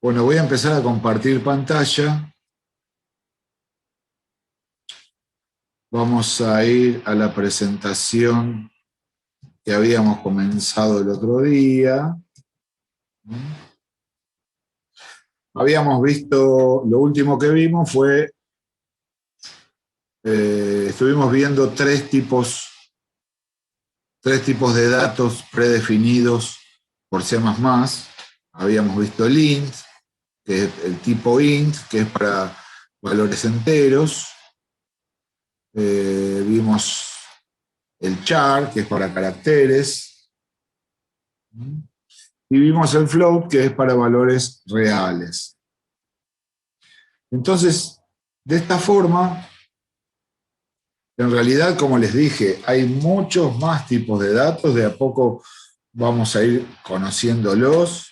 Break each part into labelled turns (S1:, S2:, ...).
S1: Bueno, voy a empezar a compartir pantalla. Vamos a ir a la presentación que habíamos comenzado el otro día. Habíamos visto, lo último que vimos fue, estuvimos viendo tres tipos de datos predefinidos por C++. Habíamos visto el int, que es el tipo int, que es para valores enteros. Vimos el char, que es para caracteres. Y vimos el float, que es para valores reales. Entonces, de esta forma, en realidad, como les dije, hay muchos más tipos de datos. De a poco vamos a ir conociéndolos.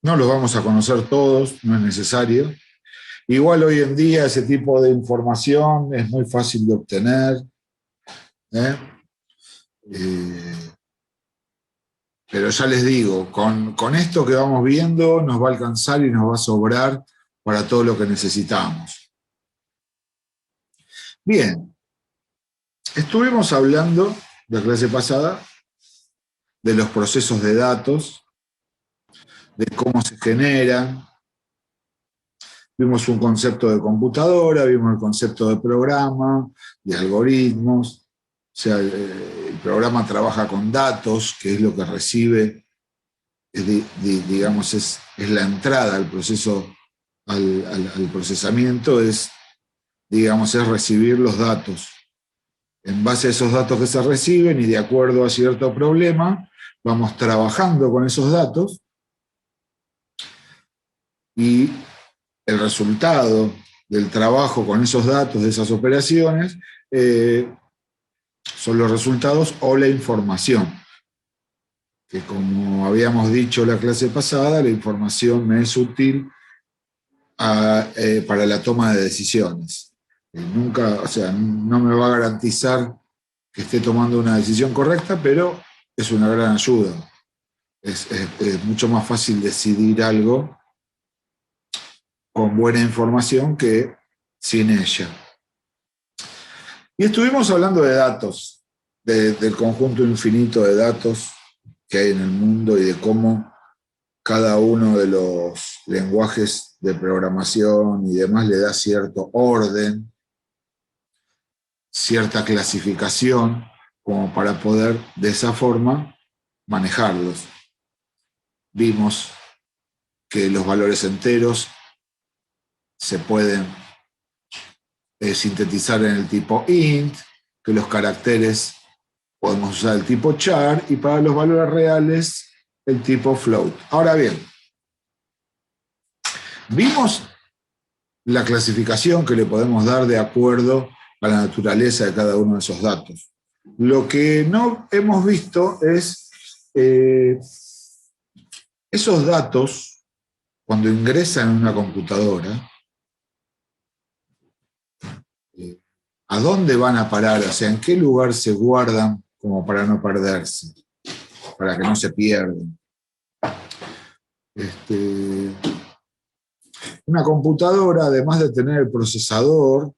S1: No los vamos a conocer todos, no es necesario. Igual hoy en día ese tipo de información es muy fácil de obtener. Pero ya les digo, con esto que vamos viendo nos va a alcanzar y nos va a sobrar para todo lo que necesitamos. Bien, estuvimos hablando la clase pasada de los procesos de datos, de cómo se generan. Vimos un concepto de computadora, vimos el concepto de programa, de algoritmos. O sea, el programa trabaja con datos, que es lo que recibe, digamos, es la entrada al proceso, al procesamiento, digamos, es recibir los datos. En base a esos datos que se reciben y de acuerdo a cierto problema, vamos trabajando con esos datos y el resultado del trabajo con esos datos, de esas operaciones, son los resultados o la información. Que como habíamos dicho la clase pasada, la información me es útil para la toma de decisiones. Nunca, o sea, no me va a garantizar que esté tomando una decisión correcta, pero es una gran ayuda. Es mucho más fácil decidir algo con buena información que sin ella. Y estuvimos hablando de datos, del conjunto infinito de datos que hay en el mundo y de cómo cada uno de los lenguajes de programación y demás le da cierto orden, cierta clasificación, como para poder de esa forma manejarlos. Vimos que los valores enteros se pueden sintetizar en el tipo int, que los caracteres podemos usar el tipo char y para los valores reales el tipo float. Ahora bien, vimos la clasificación que le podemos dar de acuerdo a la naturaleza de cada uno de esos datos. Lo que no hemos visto es esos datos, cuando ingresan en una computadora, ¿a dónde van a parar? O sea, ¿en qué lugar se guardan como para no perderse? Para que no se pierdan. Una computadora, además de tener el procesador,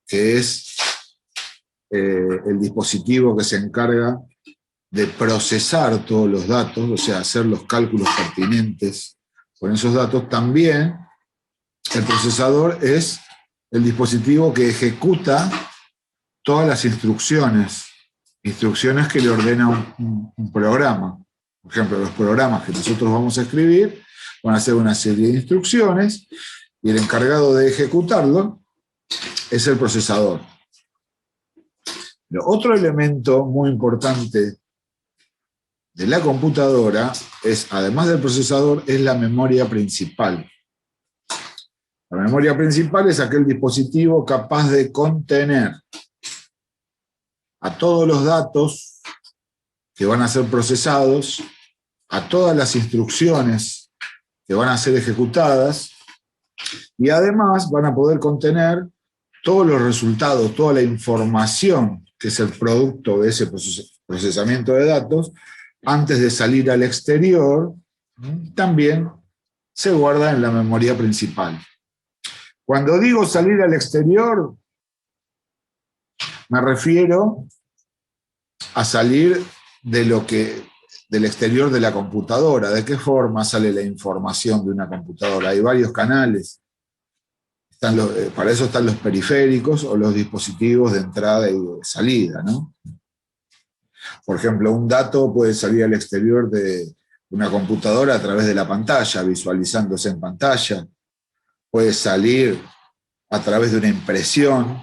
S1: que es el dispositivo que se encarga de procesar todos los datos, o sea, hacer los cálculos pertinentes con esos datos, también el procesador es el dispositivo que ejecuta todas las instrucciones que le ordena un programa. Por ejemplo, los programas que nosotros vamos a escribir van a ser una serie de instrucciones y el encargado de ejecutarlo es el procesador. Pero otro elemento muy importante de la computadora es, además del procesador, es la memoria principal. La memoria principal es aquel dispositivo capaz de contener a todos los datos que van a ser procesados, a todas las instrucciones que van a ser ejecutadas, y además van a poder contener todos los resultados, toda la información que es el producto de ese procesamiento de datos, antes de salir al exterior, también se guarda en la memoria principal. Cuando digo salir al exterior, me refiero a salir del exterior de la computadora. ¿De qué forma sale la información de una computadora? Hay varios canales. Para eso están los periféricos o los dispositivos de entrada y de salida, ¿no? Por ejemplo, un dato puede salir al exterior de una computadora a través de la pantalla, visualizándose en pantalla. Puede salir a través de una impresión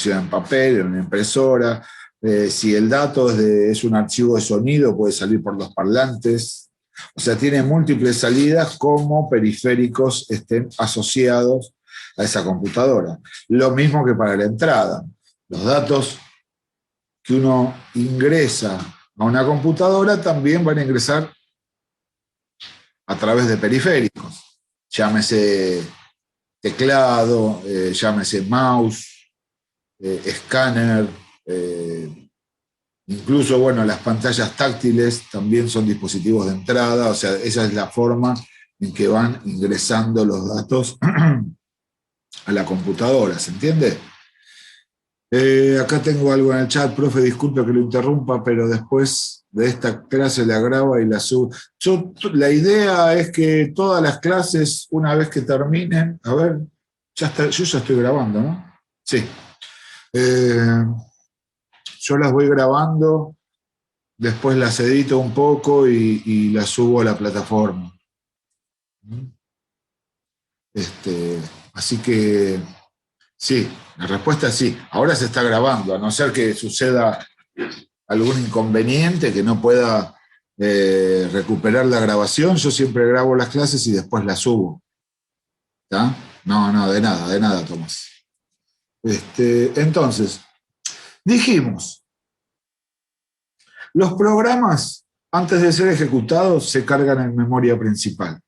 S1: en papel, en una impresora. Si el dato es un archivo de sonido, puede salir por los parlantes. O sea, tiene múltiples salidas como periféricos estén asociados a esa computadora. Lo mismo que para la entrada. Los datos que uno ingresa a una computadora también van a ingresar a través de periféricos. Llámese teclado, llámese mouse, escáner, incluso, bueno, las pantallas táctiles también son dispositivos de entrada, o sea, esa es la forma en que van ingresando los datos a la computadora, ¿se entiende? Acá tengo algo en el chat, profe, disculpe que lo interrumpa, pero después de esta clase la graba y la subo. La idea es que todas las clases, una vez que terminen, a ver, yo ya estoy grabando, ¿no? Sí. Yo las voy grabando, después las edito un poco y las subo a la plataforma. Así que sí, la respuesta es sí. Ahora se está grabando, a no ser que suceda algún inconveniente que no pueda recuperar la grabación. Yo siempre grabo las clases y después las subo. ¿Está? No, de nada, Tomás. Entonces, dijimos, los programas, antes de ser ejecutados, se cargan en memoria principal.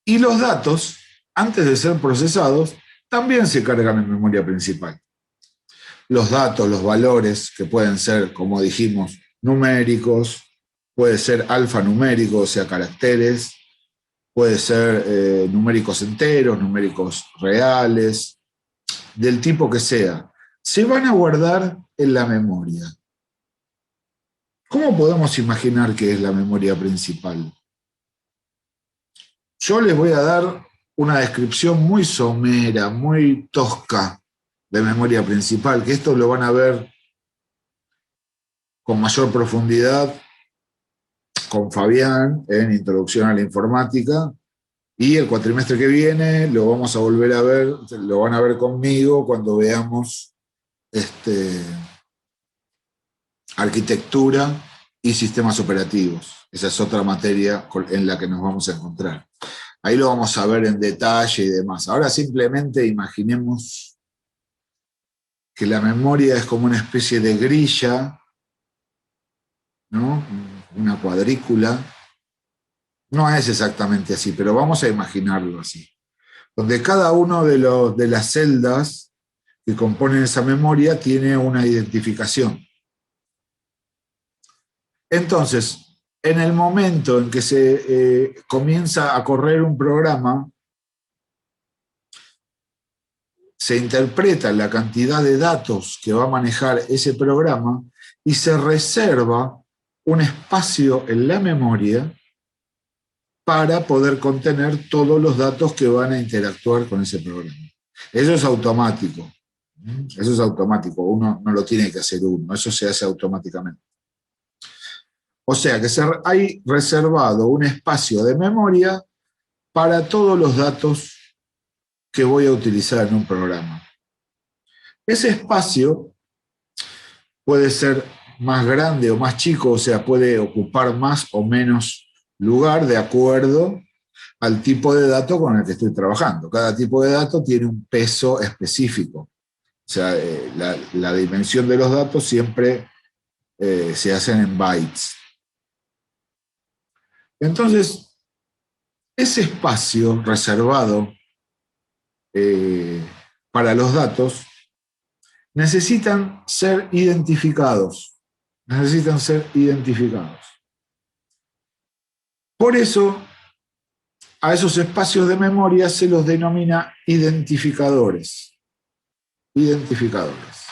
S1: Y los datos, antes de ser procesados, también se cargan en memoria principal. Los datos, los valores, que pueden ser, como dijimos, numéricos, puede ser alfanumérico, o sea, caracteres, puede ser numéricos enteros, numéricos reales, del tipo que sea, se van a guardar en la memoria. ¿Cómo podemos imaginar que es la memoria principal? Yo les voy a dar una descripción muy somera, muy tosca de memoria principal, que esto lo van a ver con mayor profundidad con Fabián en Introducción a la Informática, y el cuatrimestre que viene lo vamos a volver a ver, lo van a ver conmigo cuando veamos arquitectura y sistemas operativos. Esa es otra materia en la que nos vamos a encontrar. Ahí lo vamos a ver en detalle y demás. Ahora simplemente imaginemos que la memoria es como una especie de grilla, ¿no? Una cuadrícula. No es exactamente así, pero vamos a imaginarlo así. Donde cada uno de las celdas que componen esa memoria tiene una identificación. Entonces, en el momento en que se comienza a correr un programa, se interpreta la cantidad de datos que va a manejar ese programa y se reserva un espacio en la memoria para poder contener todos los datos que van a interactuar con ese programa. Eso es automático. Eso es automático. Uno no lo tiene que hacer uno. Eso se hace automáticamente. O sea que hay reservado un espacio de memoria para todos los datos que voy a utilizar en un programa. Ese espacio puede ser más grande o más chico, o sea, puede ocupar más o menos lugar de acuerdo al tipo de dato con el que estoy trabajando. Cada tipo de dato tiene un peso específico. O sea, la dimensión de los datos siempre se hacen en bytes. Entonces, ese espacio reservado para los datos necesitan ser identificados. necesitan ser identificados. Por eso, a esos espacios de memoria se los denomina identificadores. Identificadores.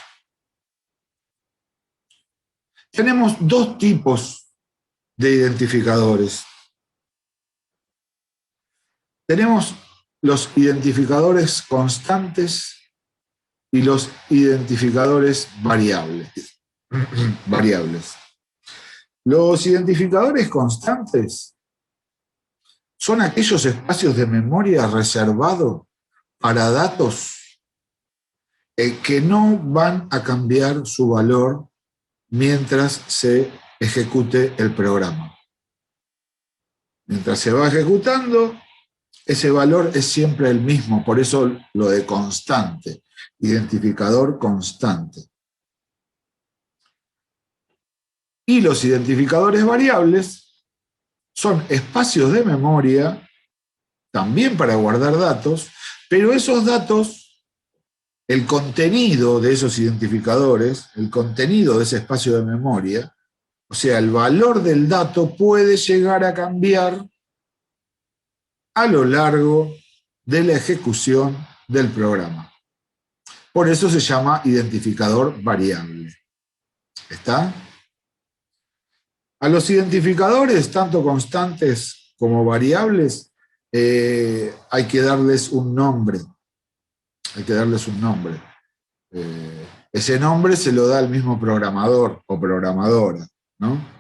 S1: Tenemos dos tipos de identificadores. Tenemos los identificadores constantes y los identificadores variables. Los identificadores constantes son aquellos espacios de memoria reservados para datos que no van a cambiar su valor mientras se ejecute el programa. Mientras se va ejecutando, ese valor es siempre el mismo, por eso lo de constante, identificador constante. Y los identificadores variables son espacios de memoria, también para guardar datos, pero esos datos, el contenido de esos identificadores, el contenido de ese espacio de memoria, o sea, el valor del dato puede llegar a cambiar a lo largo de la ejecución del programa. Por eso se llama identificador variable. ¿Está? A los identificadores, tanto constantes como variables, hay que darles un nombre. Hay que darles un nombre. Ese nombre se lo da el mismo programador o programadora, ¿no?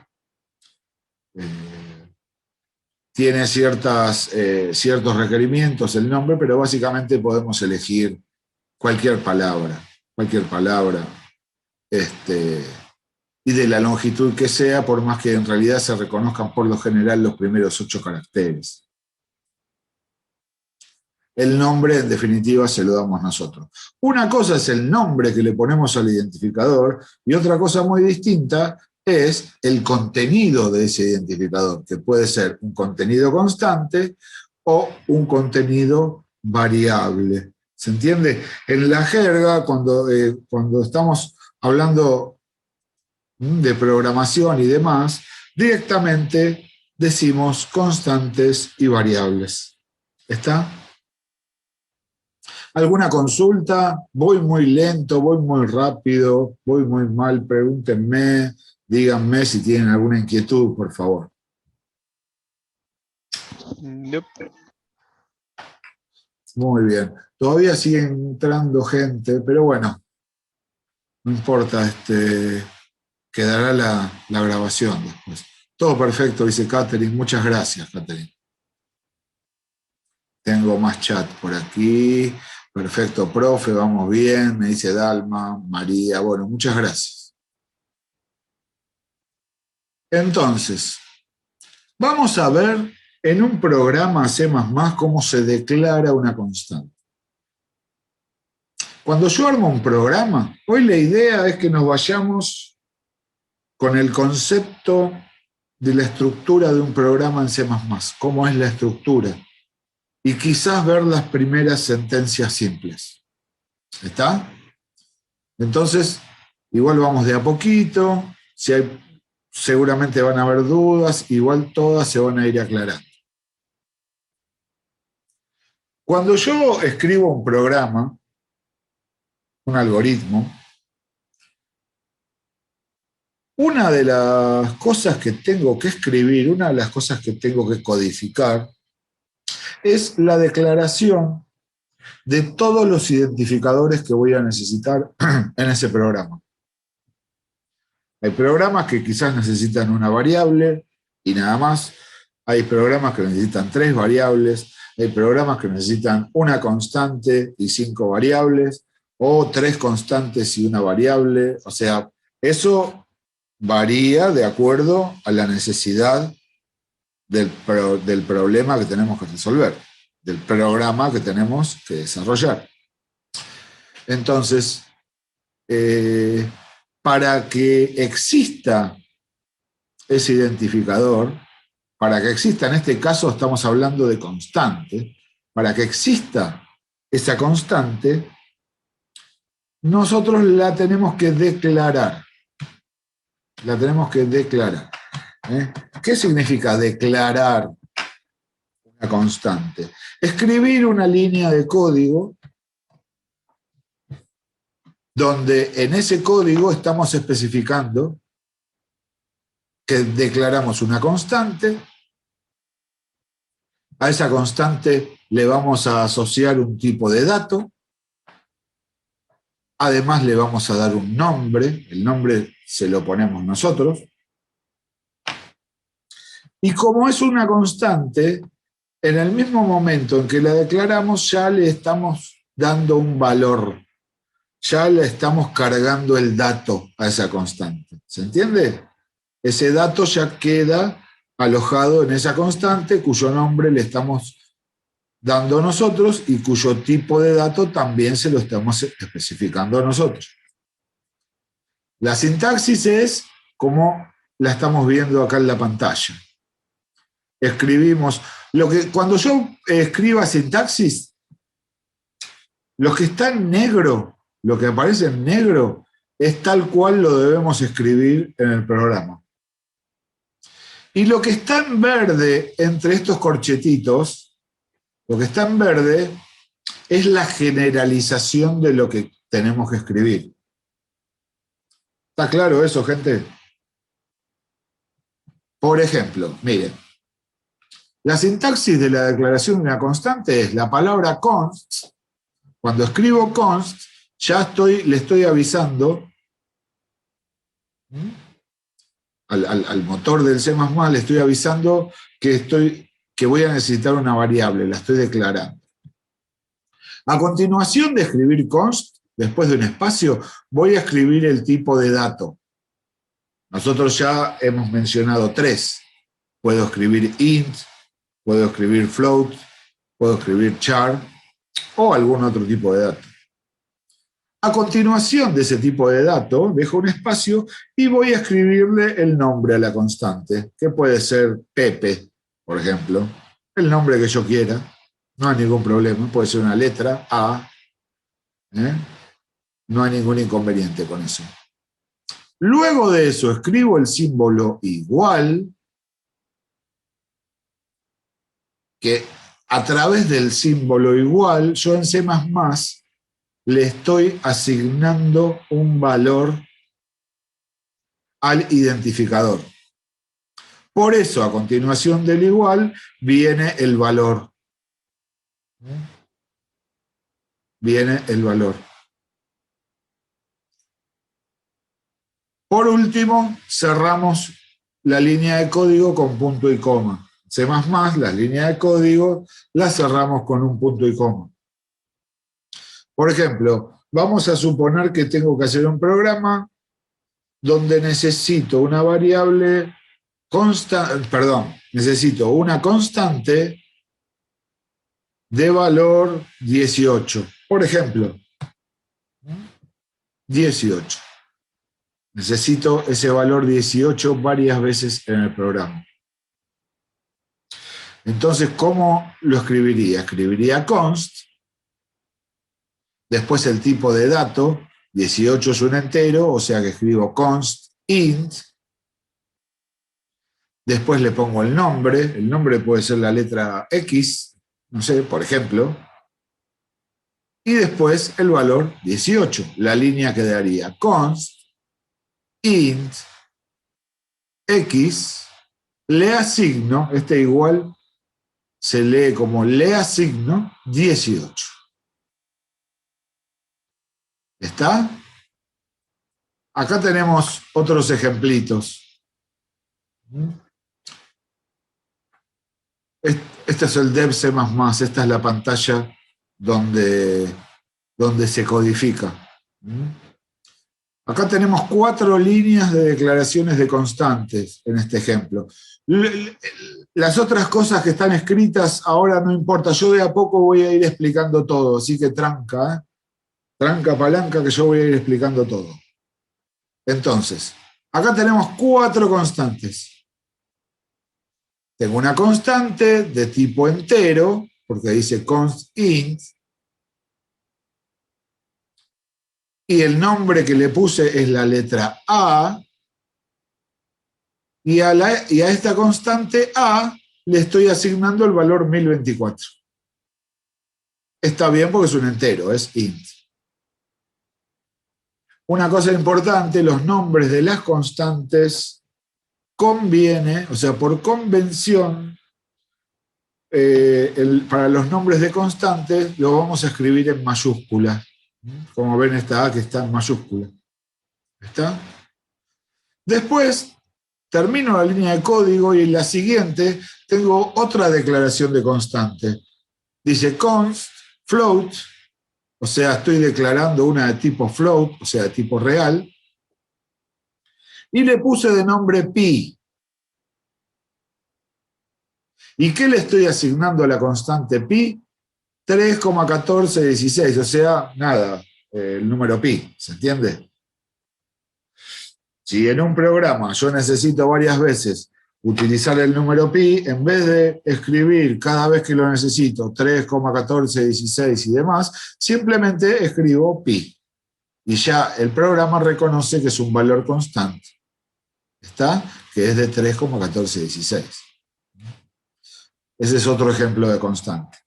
S1: Tiene ciertos requerimientos el nombre, pero básicamente podemos elegir cualquier palabra, y de la longitud que sea, por más que en realidad se reconozcan por lo general los primeros 8 caracteres. El nombre, en definitiva, se lo damos nosotros. Una cosa es el nombre que le ponemos al identificador y otra cosa muy distinta es el contenido de ese identificador, que puede ser un contenido constante o un contenido variable. ¿Se entiende? En la jerga, cuando estamos hablando de programación y demás, directamente decimos constantes y variables. ¿Está? ¿Alguna consulta? Voy muy lento, voy muy rápido, voy muy mal, pregúntenme, díganme si tienen alguna inquietud, por favor.
S2: Nope.
S1: Muy bien. Todavía sigue entrando gente, pero bueno, no importa, quedará la grabación después. Todo perfecto, dice Catherine. Muchas gracias, Catherine. Tengo más chat por aquí. Perfecto, profe, vamos bien, me dice Dalma, María. Bueno, muchas gracias. Entonces, vamos a ver en un programa C++ cómo se declara una constante. Cuando yo armo un programa, hoy la idea es que nos vayamos con el concepto de la estructura de un programa en C++, cómo es la estructura, y quizás ver las primeras sentencias simples. ¿Está? Entonces, igual vamos de a poquito, seguramente van a haber dudas, igual todas se van a ir aclarando. Cuando yo escribo un programa, un algoritmo, una de las cosas que tengo que escribir, una de las cosas que tengo que codificar, es la declaración de todos los identificadores que voy a necesitar en ese programa. Hay programas que quizás necesitan una variable y nada más. Hay programas que necesitan 3 variables. Hay programas que necesitan una constante y 5 variables, o 3 constantes y una variable. O sea, eso varía de acuerdo a la necesidad del problema que tenemos que resolver, del programa que tenemos que desarrollar. Entonces, para que exista ese identificador, para que exista, en este caso estamos hablando de constante, para que exista esa constante, nosotros la tenemos que declarar. La tenemos que declarar. ¿Qué significa declarar una constante? Escribir una línea de código donde en ese código estamos especificando que declaramos una constante. A esa constante le vamos a asociar un tipo de dato. Además le vamos a dar un nombre. El nombre se lo ponemos nosotros. Y como es una constante, en el mismo momento en que la declaramos ya le estamos dando un valor. Ya le estamos cargando el dato a esa constante. ¿Se entiende? Ese dato ya queda alojado en esa constante cuyo nombre le estamos dando nosotros y cuyo tipo de dato también se lo estamos especificando nosotros. La sintaxis es como la estamos viendo acá en la pantalla. Escribimos, cuando yo escriba sintaxis, lo que está en negro, lo que aparece en negro, es tal cual lo debemos escribir en el programa. Y lo que está en verde entre estos corchetitos, lo que está en verde es la generalización de lo que tenemos que escribir. ¿Está claro eso, gente? Por ejemplo, miren, la sintaxis de la declaración de una constante es la palabra const. Cuando escribo const, ya le estoy avisando al motor del C++, le estoy avisando que voy a necesitar una variable, la estoy declarando. A continuación de escribir const, después de un espacio, voy a escribir el tipo de dato. Nosotros ya hemos mencionado 3. Puedo escribir int, puedo escribir float, puedo escribir char o algún otro tipo de dato. A continuación de ese tipo de dato, dejo un espacio y voy a escribirle el nombre a la constante, que puede ser Pepe, por ejemplo, el nombre que yo quiera, no hay ningún problema, puede ser una letra, A, no hay ningún inconveniente con eso. Luego de eso escribo el símbolo igual, que a través del símbolo igual, yo en C++ le estoy asignando un valor al identificador. Por eso, a continuación del igual, viene el valor. Viene el valor. Por último, cerramos la línea de código con punto y coma. C++, las líneas de código las cerramos con un punto y coma. Por ejemplo, vamos a suponer que tengo que hacer un programa donde necesito una variable necesito una constante de valor 18. Por ejemplo, 18. Necesito ese valor 18 varias veces en el programa. Entonces, ¿cómo lo escribiría? Escribiría const, después el tipo de dato, 18 es un entero, o sea que escribo const int, después le pongo el nombre puede ser la letra X, no sé, por ejemplo, y después el valor 18. La línea quedaría const int X, le asigno, este igual se lee como le asigno 18. ¿Está? Acá tenemos otros ejemplitos. Este es el dev C++, esta es la pantalla donde se codifica. Acá tenemos 4 líneas de declaraciones de constantes en este ejemplo. Las otras cosas que están escritas ahora no importa, yo de a poco voy a ir explicando todo, así que tranca, tranca palanca que yo voy a ir explicando todo. Entonces, acá tenemos 4 constantes. Tengo una constante de tipo entero, porque dice const int, y el nombre que le puse es la letra A, y a esta constante A le estoy asignando el valor 1024. Está bien porque es un entero, es int. Una cosa importante, los nombres de las constantes conviene, o sea, por convención, para los nombres de constantes lo vamos a escribir en mayúscula. Como ven, esta A que está en mayúscula. ¿Está? Después termino la línea de código y en la siguiente tengo otra declaración de constante. Dice const float, o sea, estoy declarando una de tipo float, o sea, de tipo real, y le puse de nombre pi. ¿Y qué le estoy asignando a la constante pi? 3,1416, o sea, nada, el número pi, ¿se entiende? Si en un programa yo necesito varias veces utilizar el número pi, en vez de escribir cada vez que lo necesito 3,1416 y demás, simplemente escribo pi. Y ya el programa reconoce que es un valor constante. ¿Está? Que es de 3,1416. Ese es otro ejemplo de constante.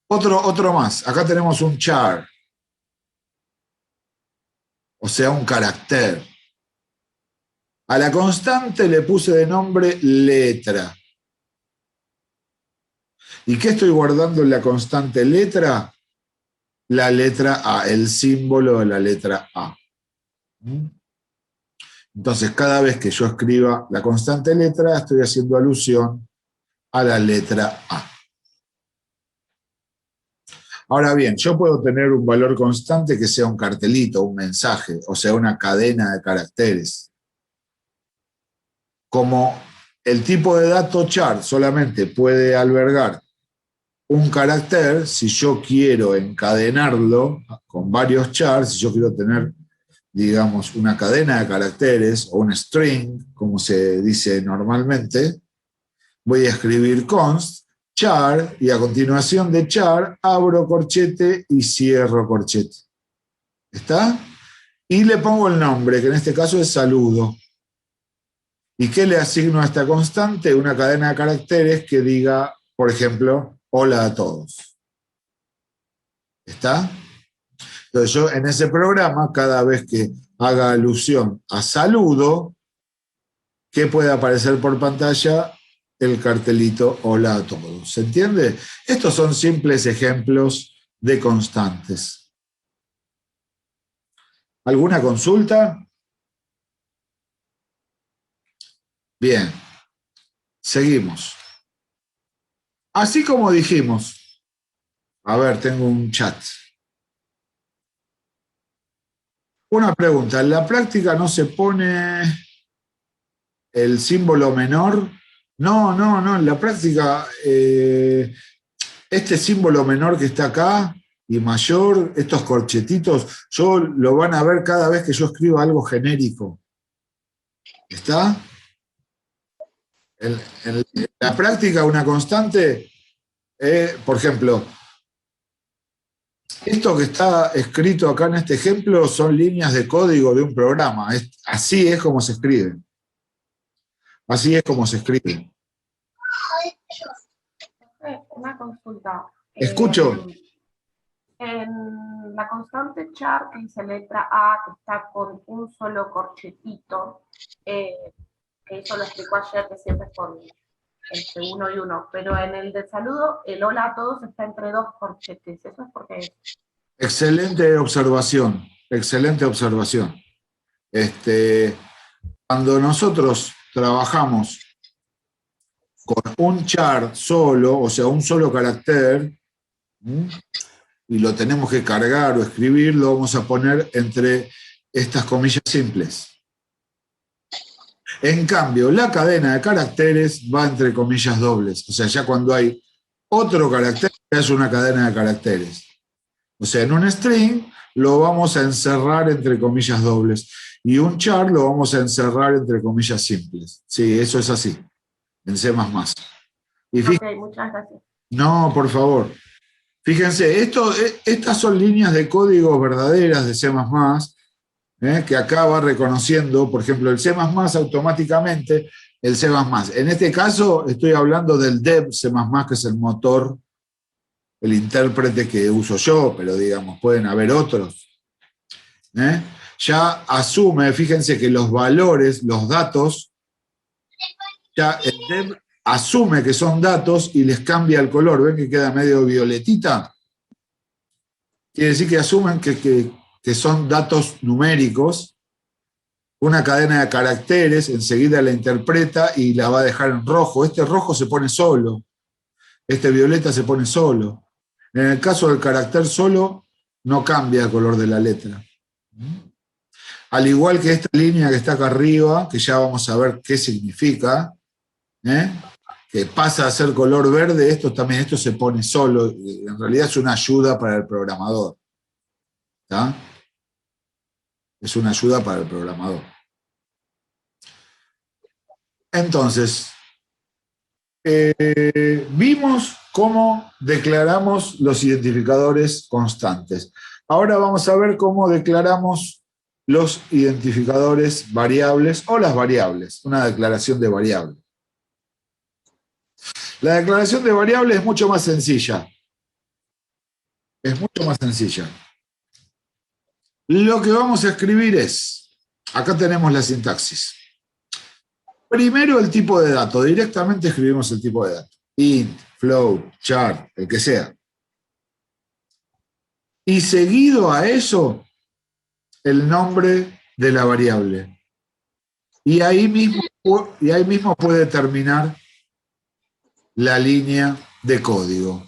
S1: Otro más. Acá tenemos un char. O sea, un carácter. A la constante le puse de nombre letra. ¿Y qué estoy guardando en la constante letra? La letra A, el símbolo de la letra A. Entonces, cada vez que yo escriba la constante letra, estoy haciendo alusión a la letra A. Ahora bien, yo puedo tener un valor constante que sea un cartelito, un mensaje, o sea, una cadena de caracteres. Como el tipo de dato char solamente puede albergar un carácter, si yo quiero encadenarlo con varios chars, si yo quiero tener, digamos, una cadena de caracteres o un string, como se dice normalmente, voy a escribir const char y a continuación de char abro corchete y cierro corchete. ¿Está? Y le pongo el nombre, que en este caso es saludo. ¿Y qué le asigno a esta constante? Una cadena de caracteres que diga, por ejemplo, hola a todos. ¿Está? Entonces yo en ese programa, cada vez que haga alusión a saludo, ¿qué puede aparecer por pantalla? El cartelito hola a todos. ¿Se entiende? Estos son simples ejemplos de constantes. ¿Alguna consulta? Bien, seguimos. Así como dijimos, a ver, tengo un chat. Una pregunta, ¿en la práctica no se pone el símbolo menor? No, en la práctica este símbolo menor que está acá y mayor, estos corchetitos, yo lo van a ver cada vez que yo escribo algo genérico. ¿Está? En la práctica una constante, por ejemplo, esto que está escrito acá en este ejemplo son líneas de código de un programa. Así es como se escribe. Así es como se escribe.
S2: Una consulta.
S1: Escucho.
S2: En la constante char que dice letra A, que está con un solo corchetito, que eso lo explicó ayer, que siempre es con entre uno y uno, pero en el de saludo, el hola a todos está entre dos corchetes. ¿Eso es porque?
S1: Excelente observación, excelente observación. Cuando nosotros trabajamos con un char solo, o sea, un solo carácter, y lo tenemos que cargar o escribir, lo vamos a poner entre estas comillas simples. En cambio, la cadena de caracteres va entre comillas dobles. O sea, ya cuando hay otro carácter, es una cadena de caracteres. O sea, en un string lo vamos a encerrar entre comillas dobles y un char lo vamos a encerrar entre comillas simples. Sí, eso es así, en C++. Y
S2: Ok, muchas gracias.
S1: no, por favor. Fíjense, estas son líneas de código verdaderas de C++, que acá va reconociendo, por ejemplo, el C++ automáticamente, el C++. En este caso estoy hablando del dev C++, que es el motor, el intérprete que uso yo, pero digamos, pueden haber otros. Ya asume, fíjense que los valores, los datos, ya el dev asume que son datos y les cambia el color. ¿Ven que queda medio violetita? Quiere decir que asumen que son datos numéricos. Una cadena de caracteres, enseguida la interpreta y la va a dejar en rojo. Este rojo se pone solo. Este violeta se pone solo. En el caso del carácter solo, no cambia el color de la letra. Al igual que esta línea que está acá arriba, que ya vamos a ver qué significa, que pasa a ser color verde, esto se pone solo. En realidad es una ayuda para el programador. ¿Está? Es una ayuda para el programador. Entonces, vimos cómo declaramos los identificadores constantes. Ahora vamos a ver cómo declaramos los identificadores variables o las variables, una declaración de variable. La declaración de variable es mucho más sencilla. Es mucho más sencilla. Lo que vamos a escribir es, acá tenemos la sintaxis. Primero el tipo de dato, directamente escribimos el tipo de dato. Int, float, char, el que sea. Y seguido a eso, el nombre de la variable. Y ahí mismo puede terminar la línea de código.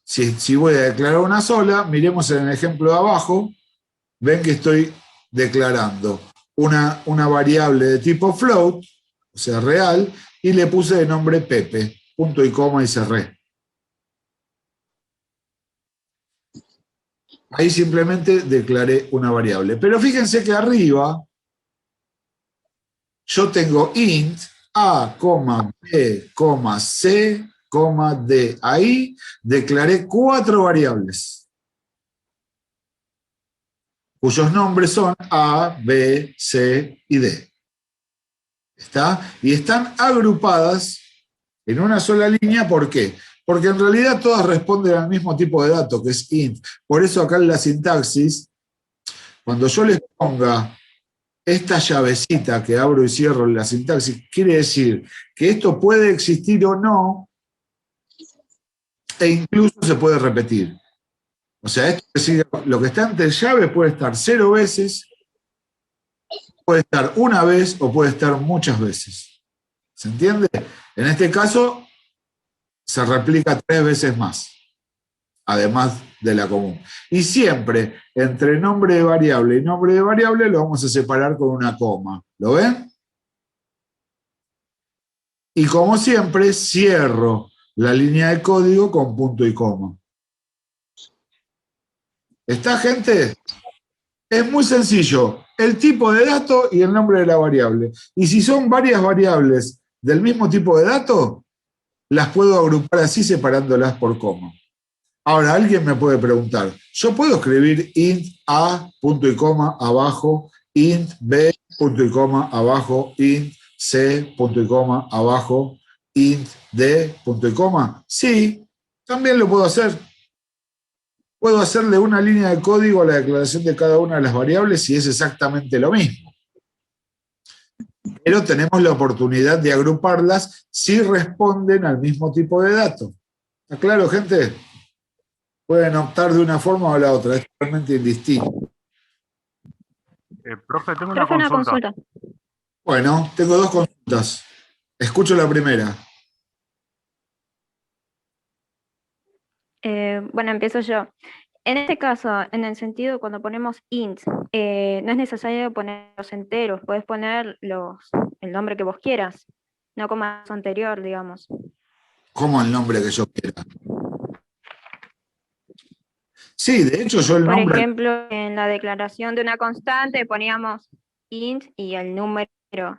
S1: Si voy a declarar una sola, miremos en el ejemplo de abajo, ven que estoy declarando una variable de tipo float, o sea, real, y le puse de nombre Pepe, punto y coma y cerré. Ahí simplemente declaré una variable. Pero fíjense que arriba yo tengo int a, b, c, d. Ahí declaré 4 variables, cuyos nombres son a, b, c y d. ¿Está? Y están agrupadas en una sola línea. ¿Por qué? Porque en realidad todas responden al mismo tipo de dato, que es int. Por eso acá en la sintaxis, cuando yo les ponga esta llavecita que abro y cierro en la sintaxis, quiere decir que esto puede existir o no, e incluso se puede repetir. O sea, lo que está entre llaves puede estar 0 veces, puede estar una vez o puede estar muchas veces. ¿Se entiende? En este caso, se replica 3 veces más, además de la común. Y siempre, entre nombre de variable y nombre de variable, lo vamos a separar con una coma. ¿Lo ven? Y como siempre, cierro la línea de código con punto y coma. ¿Está, gente? Es muy sencillo. El tipo de dato y el nombre de la variable. Y si son varias variables del mismo tipo de dato, las puedo agrupar así separándolas por coma. Ahora, alguien me puede preguntar, ¿yo puedo escribir int a, punto y coma, abajo, int b, punto y coma, abajo, int c, punto y coma, abajo, int d, punto y coma? Sí, también lo puedo hacer. Puedo hacerle una línea de código a la declaración de cada una de las variables y es exactamente lo mismo. Pero tenemos la oportunidad de agruparlas si responden al mismo tipo de dato. ¿Está claro, gente? Pueden optar de una forma o de la otra, es totalmente indistinto.
S3: Profe, tengo una consulta.
S1: Bueno, tengo 2 consultas. Escucho la primera.
S4: Bueno, empiezo yo. En este caso, en el sentido cuando ponemos int, no es necesario poner los enteros, puedes poner el nombre que vos quieras, no como el anterior, digamos.
S1: ¿Cómo el nombre que yo quiera? Sí, de hecho yo el nombre...
S4: Por ejemplo, en la declaración de una constante poníamos int y el número,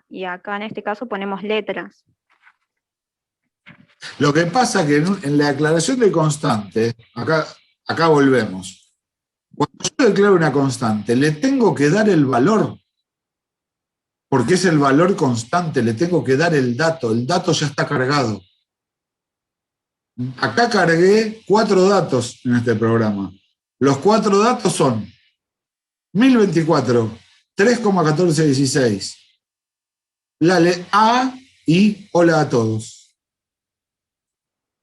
S4: y acá en este caso ponemos letras.
S1: Lo que pasa es que en la declaración de constante, acá volvemos. Cuando yo declaro una constante, le tengo que dar el valor, porque es el valor constante, le tengo que dar el dato ya está cargado. Acá cargué 4 datos en este programa. Los 4 datos son 1024, 3,1416, la A y hola a todos.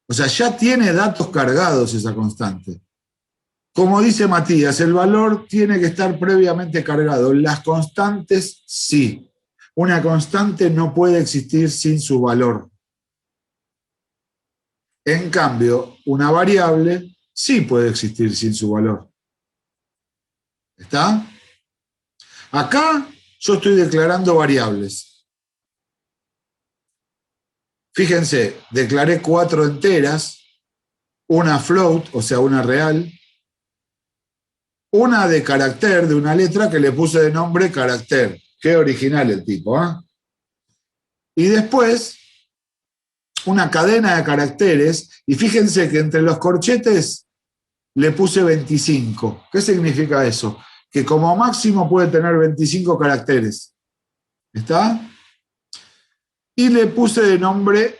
S1: O sea, ya tiene datos cargados esa constante. Como dice Matías, el valor tiene que estar previamente cargado. Las constantes, sí. Una constante no puede existir sin su valor. En cambio, una variable sí puede existir sin su valor. ¿Está? Acá yo estoy declarando variables. Fíjense, declaré 4 enteras, una float, o sea, una real, una de carácter, de una letra que le puse de nombre carácter. Qué original el tipo, ¿eh? Y después, una cadena de caracteres, y fíjense que entre los corchetes le puse 25. ¿Qué significa eso? Que como máximo puede tener 25 caracteres. ¿Está? Y le puse de nombre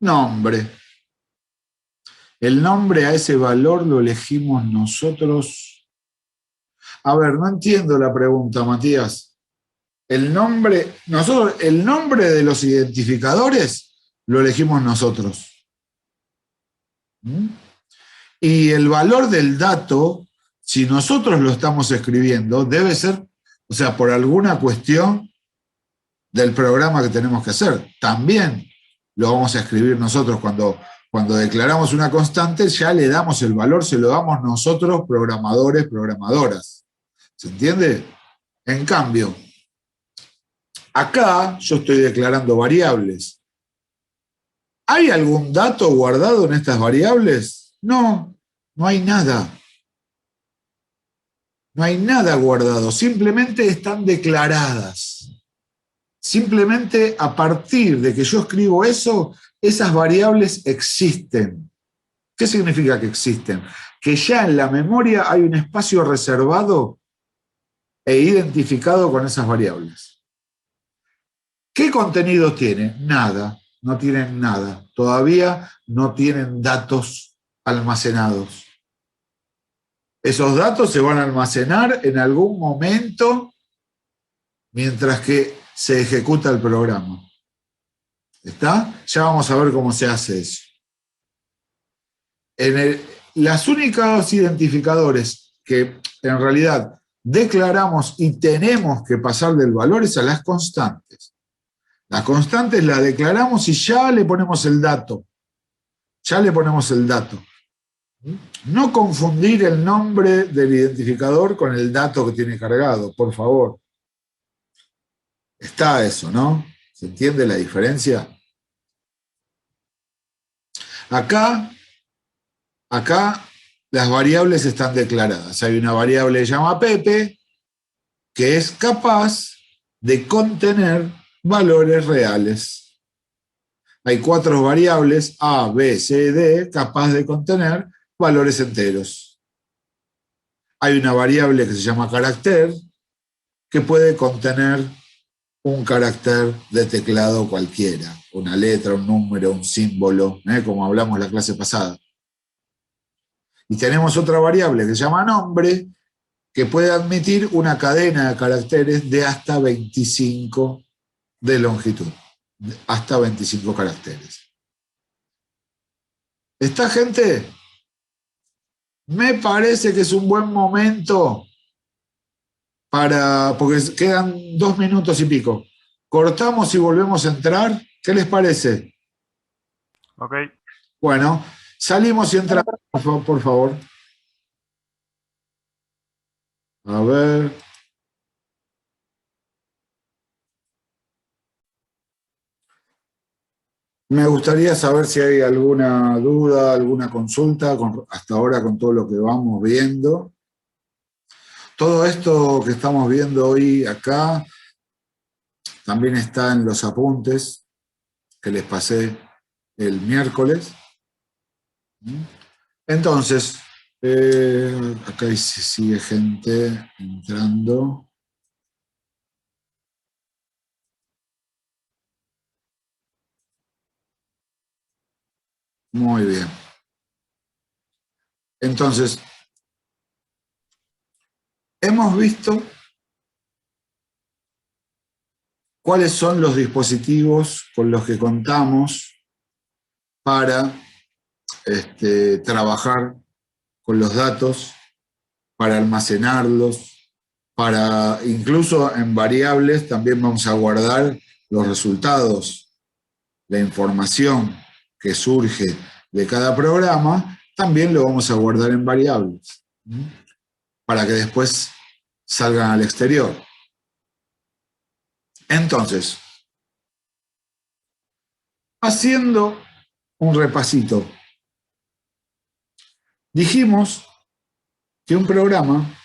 S1: nombre. El nombre a ese valor lo elegimos nosotros. A ver, no entiendo la pregunta, Matías. El nombre de los identificadores lo elegimos nosotros. ¿Mm? Y el valor del dato, si nosotros lo estamos escribiendo, debe ser, o sea, por alguna cuestión del programa que tenemos que hacer. También lo vamos a escribir nosotros cuando declaramos una constante, ya le damos el valor, se lo damos nosotros, programadores, programadoras. ¿Se entiende? En cambio, acá yo estoy declarando variables. ¿Hay algún dato guardado en estas variables? No, no hay nada. No hay nada guardado, simplemente están declaradas. Simplemente a partir de que yo escribo eso, esas variables existen. ¿Qué significa que existen? Que ya en la memoria hay un espacio reservado e identificado con esas variables. ¿Qué contenido tiene? Nada, no tienen nada. Todavía no tienen datos almacenados. Esos datos se van a almacenar en algún momento mientras que se ejecuta el programa. ¿Está? Ya vamos a ver cómo se hace eso. Las únicas identificadores que en realidad declaramos y tenemos que pasar del valor es a las constantes. Las constantes las declaramos y ya le ponemos el dato. Ya le ponemos el dato. No confundir el nombre del identificador con el dato que tiene cargado, por favor. Está eso, ¿no? ¿Se entiende la diferencia? Acá las variables están declaradas. Hay una variable que se llama Pepe que es capaz de contener valores reales. Hay 4 variables, A, B, C, D, capaz de contener valores enteros. Hay una variable que se llama carácter que puede contener un carácter de teclado cualquiera, una letra, un número, un símbolo, como hablamos la clase pasada. Y tenemos otra variable que se llama nombre, que puede admitir una cadena de caracteres de hasta 25 de longitud, hasta 25 caracteres. ¿Esta gente? Me parece que es un buen momento porque quedan 2 minutos y pico. Cortamos y volvemos a entrar. ¿Qué les parece?
S3: Ok.
S1: Bueno, salimos y entramos, por favor. A ver. Me gustaría saber si hay alguna duda, alguna consulta hasta ahora con todo lo que vamos viendo. Todo esto que estamos viendo hoy acá también está en los apuntes que les pasé el miércoles. Entonces, Acá sigue gente entrando. Muy bien. Entonces, hemos visto cuáles son los dispositivos con los que contamos para trabajar con los datos, para almacenarlos, para incluso en variables también vamos a guardar los resultados, la información que surge de cada programa, también lo vamos a guardar en variables, para que después salgan al exterior. Entonces, haciendo un repasito, dijimos que un programa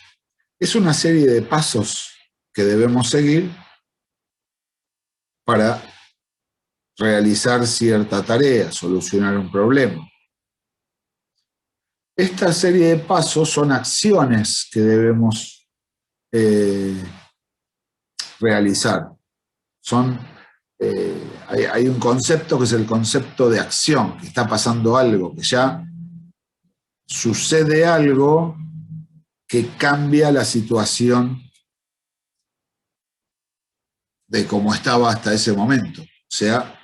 S1: es una serie de pasos que debemos seguir para realizar cierta tarea, solucionar un problema. Esta serie de pasos son acciones que debemos realizar. Hay un concepto que es el concepto de acción, que está pasando algo, que ya sucede algo que cambia la situación de cómo estaba hasta ese momento. O sea,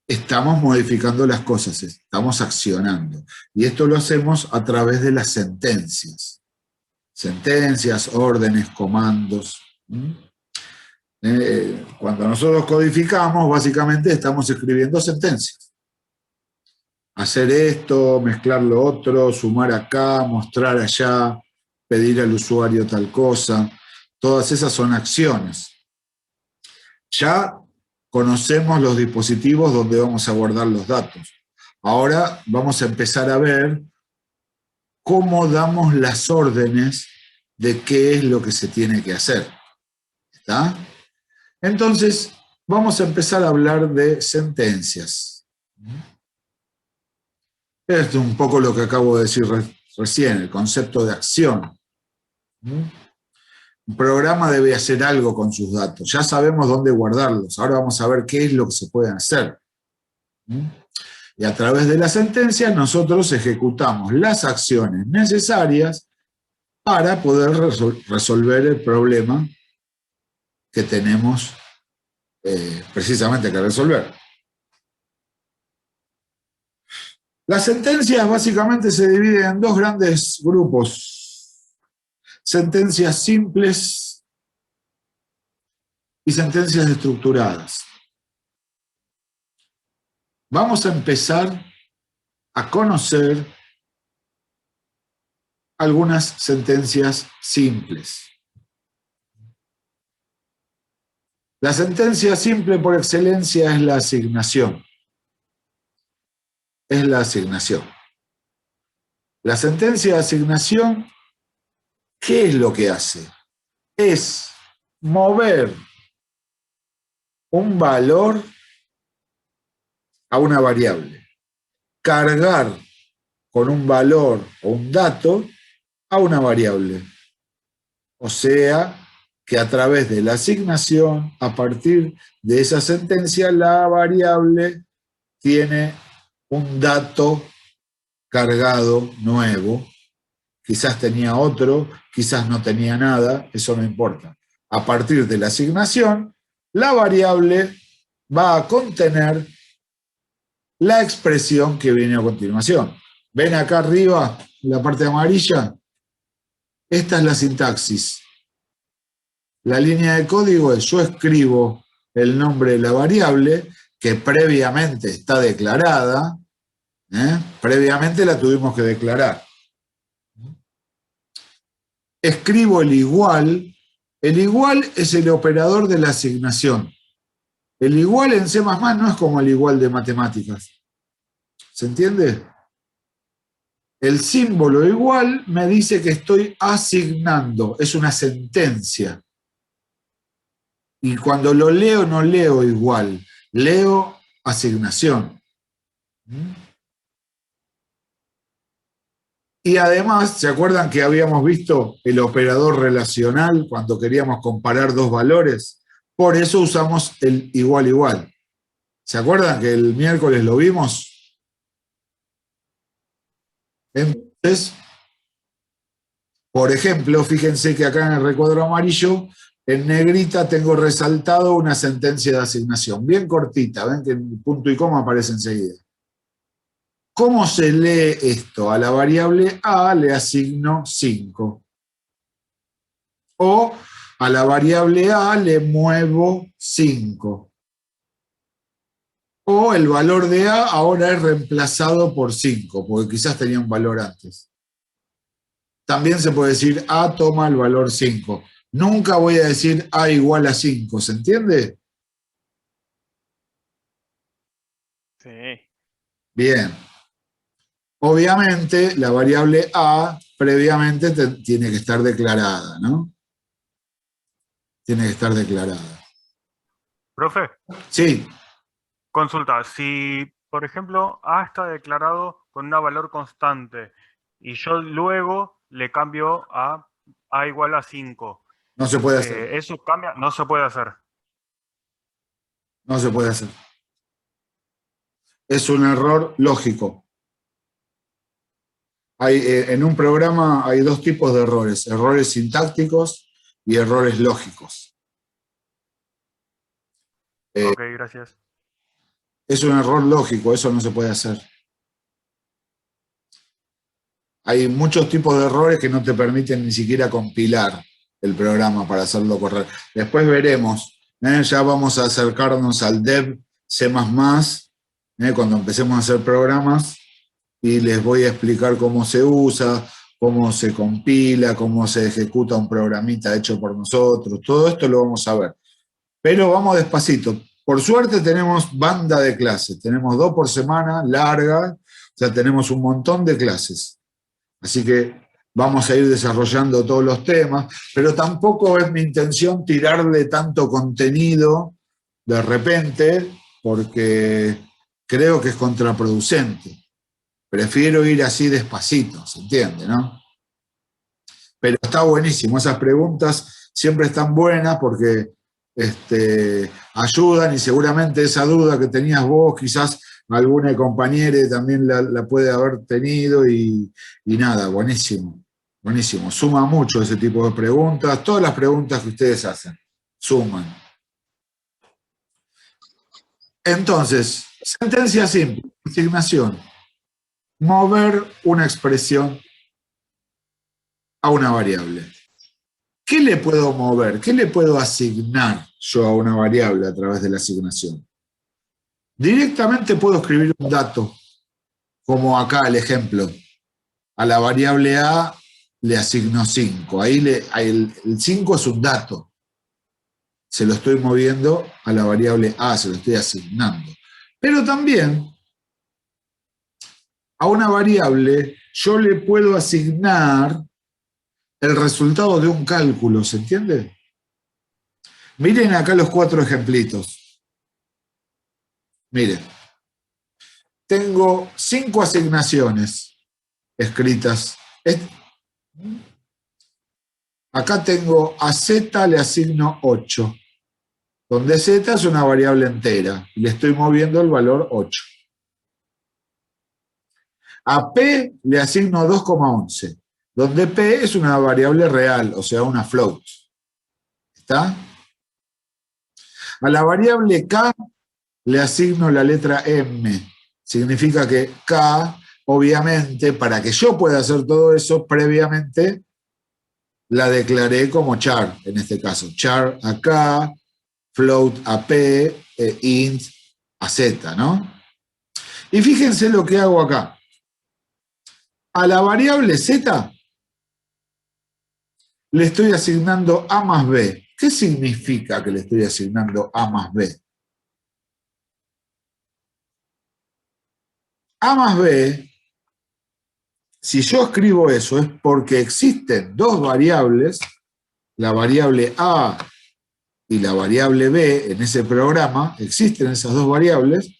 S1: estamos modificando las cosas, estamos accionando. Y esto lo hacemos a través de las sentencias. Sentencias, órdenes, comandos. Cuando nosotros codificamos, básicamente estamos escribiendo sentencias. Hacer esto, mezclar lo otro, sumar acá, mostrar allá, pedir al usuario tal cosa. Todas esas son acciones. Ya conocemos los dispositivos donde vamos a guardar los datos. Ahora vamos a empezar a ver cómo damos las órdenes de qué es lo que se tiene que hacer. ¿Está? Entonces, vamos a empezar a hablar de sentencias. Esto es un poco lo que acabo de decir recién, el concepto de acción. Un programa debe hacer algo con sus datos. Ya sabemos dónde guardarlos. Ahora vamos a ver qué es lo que se puede hacer. Y a través de la sentencia nosotros ejecutamos las acciones necesarias para poder resolver el problema que tenemos precisamente que resolver. Las sentencias básicamente se dividen en dos grandes grupos. Sentencias simples y sentencias estructuradas. Vamos a empezar a conocer algunas sentencias simples. La sentencia simple por excelencia es la asignación. Es la asignación. La sentencia de asignación, ¿qué es lo que hace? Es mover un valor a una variable, cargar con un valor o un dato a una variable. O sea, que a través de la asignación, a partir de esa sentencia, la variable tiene un dato cargado nuevo. Quizás tenía otro, quizás no tenía nada, eso no importa. A partir de la asignación, la variable va a contener la expresión que viene a continuación. ¿Ven acá arriba, en la parte amarilla? Esta es la sintaxis. La línea de código es: yo escribo el nombre de la variable que previamente está declarada. Previamente la tuvimos que declarar. Escribo el igual. El igual es el operador de la asignación. El igual en C++ no es como el igual de matemáticas. ¿Se entiende? El símbolo igual me dice que estoy asignando. Es una sentencia. Y cuando lo leo, no leo igual. Leo asignación. Y además, ¿se acuerdan que habíamos visto el operador relacional cuando queríamos comparar dos valores? Por eso usamos el igual igual. ¿Se acuerdan que el miércoles lo vimos? Entonces, por ejemplo, fíjense que acá en el recuadro amarillo, en negrita tengo resaltado una sentencia de asignación, bien cortita, ven que el punto y coma aparece enseguida. ¿Cómo se lee esto? A la variable A le asigno 5. O a la variable A le muevo 5. O el valor de A ahora es reemplazado por 5, porque quizás tenía un valor antes. También se puede decir A toma el valor 5. Nunca voy a decir A igual a 5, ¿se entiende?
S3: Sí.
S1: Bien. Obviamente, la variable A previamente tiene que estar declarada, ¿no? Tiene que estar declarada.
S3: Profe,
S1: Sí,
S3: consulta, si por ejemplo A está declarado con un valor constante y yo luego le cambio a A igual a 5,
S1: no se puede hacer.
S3: ¿eso cambia? No se puede hacer.
S1: No se puede hacer. Es un error lógico. En un programa hay dos tipos de errores: errores sintácticos y errores lógicos.
S3: Ok, gracias.
S1: Es un error lógico, eso no se puede hacer. Hay muchos tipos de errores que no te permiten ni siquiera compilar el programa para hacerlo correr. Después veremos, ya vamos a acercarnos al dev C++, cuando empecemos a hacer programas, y les voy a explicar cómo se usa, cómo se compila, cómo se ejecuta un programita hecho por nosotros. Todo esto lo vamos a ver. Pero vamos despacito. Por suerte tenemos banda de clases. Tenemos 2 por semana, largas. O sea, tenemos un montón de clases. Así que vamos a ir desarrollando todos los temas. Pero tampoco es mi intención tirarle tanto contenido de repente, porque creo que es contraproducente. Prefiero ir así despacito, ¿se entiende, no? Pero está buenísimo, esas preguntas siempre están buenas porque ayudan, y seguramente esa duda que tenías vos, quizás alguna compañera también la puede haber tenido, y nada, buenísimo, buenísimo. Suma mucho ese tipo de preguntas, todas las preguntas que ustedes hacen, suman. Entonces, sentencia simple, asignación. Mover una expresión a una variable. ¿Qué le puedo mover? ¿Qué le puedo asignar yo a una variable a través de la asignación? Directamente puedo escribir un dato, como acá el ejemplo. A la variable A le asigno 5. Ahí el 5 es un dato. Se lo estoy moviendo a la variable A, se lo estoy asignando. Pero también a una variable yo le puedo asignar el resultado de un cálculo, ¿se entiende? Miren acá los 4 ejemplitos. Miren. Tengo 5 asignaciones escritas. Acá tengo a Z le asigno 8, donde Z es una variable entera, y le estoy moviendo el valor 8. A P le asigno 2,11, donde P es una variable real, o sea, una float. ¿Está? A la variable K le asigno la letra M. Significa que K, obviamente, para que yo pueda hacer todo eso, previamente la declaré como char, en este caso. Char a K, float a P, int a Z, ¿no? Y fíjense lo que hago acá. A la variable Z le estoy asignando A más B. ¿Qué significa que le estoy asignando A más B? A más B, si yo escribo eso, es porque existen 2 variables, la variable A y la variable B en ese programa, existen esas 2 variables,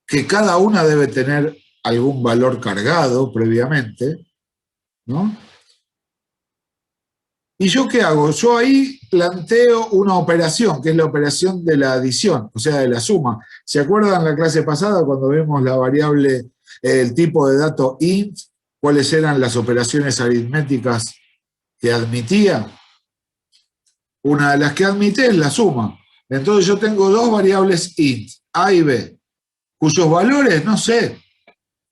S1: que cada una debe tener algún valor cargado previamente, ¿no? ¿Y yo qué hago? Yo ahí planteo una operación, que es la operación de la adición, o sea, de la suma. ¿Se acuerdan la clase pasada cuando vimos la variable, el tipo de dato int, cuáles eran las operaciones aritméticas que admitía? Una de las que admite es la suma. Entonces yo tengo dos variables int, a y b, cuyos valores, no sé,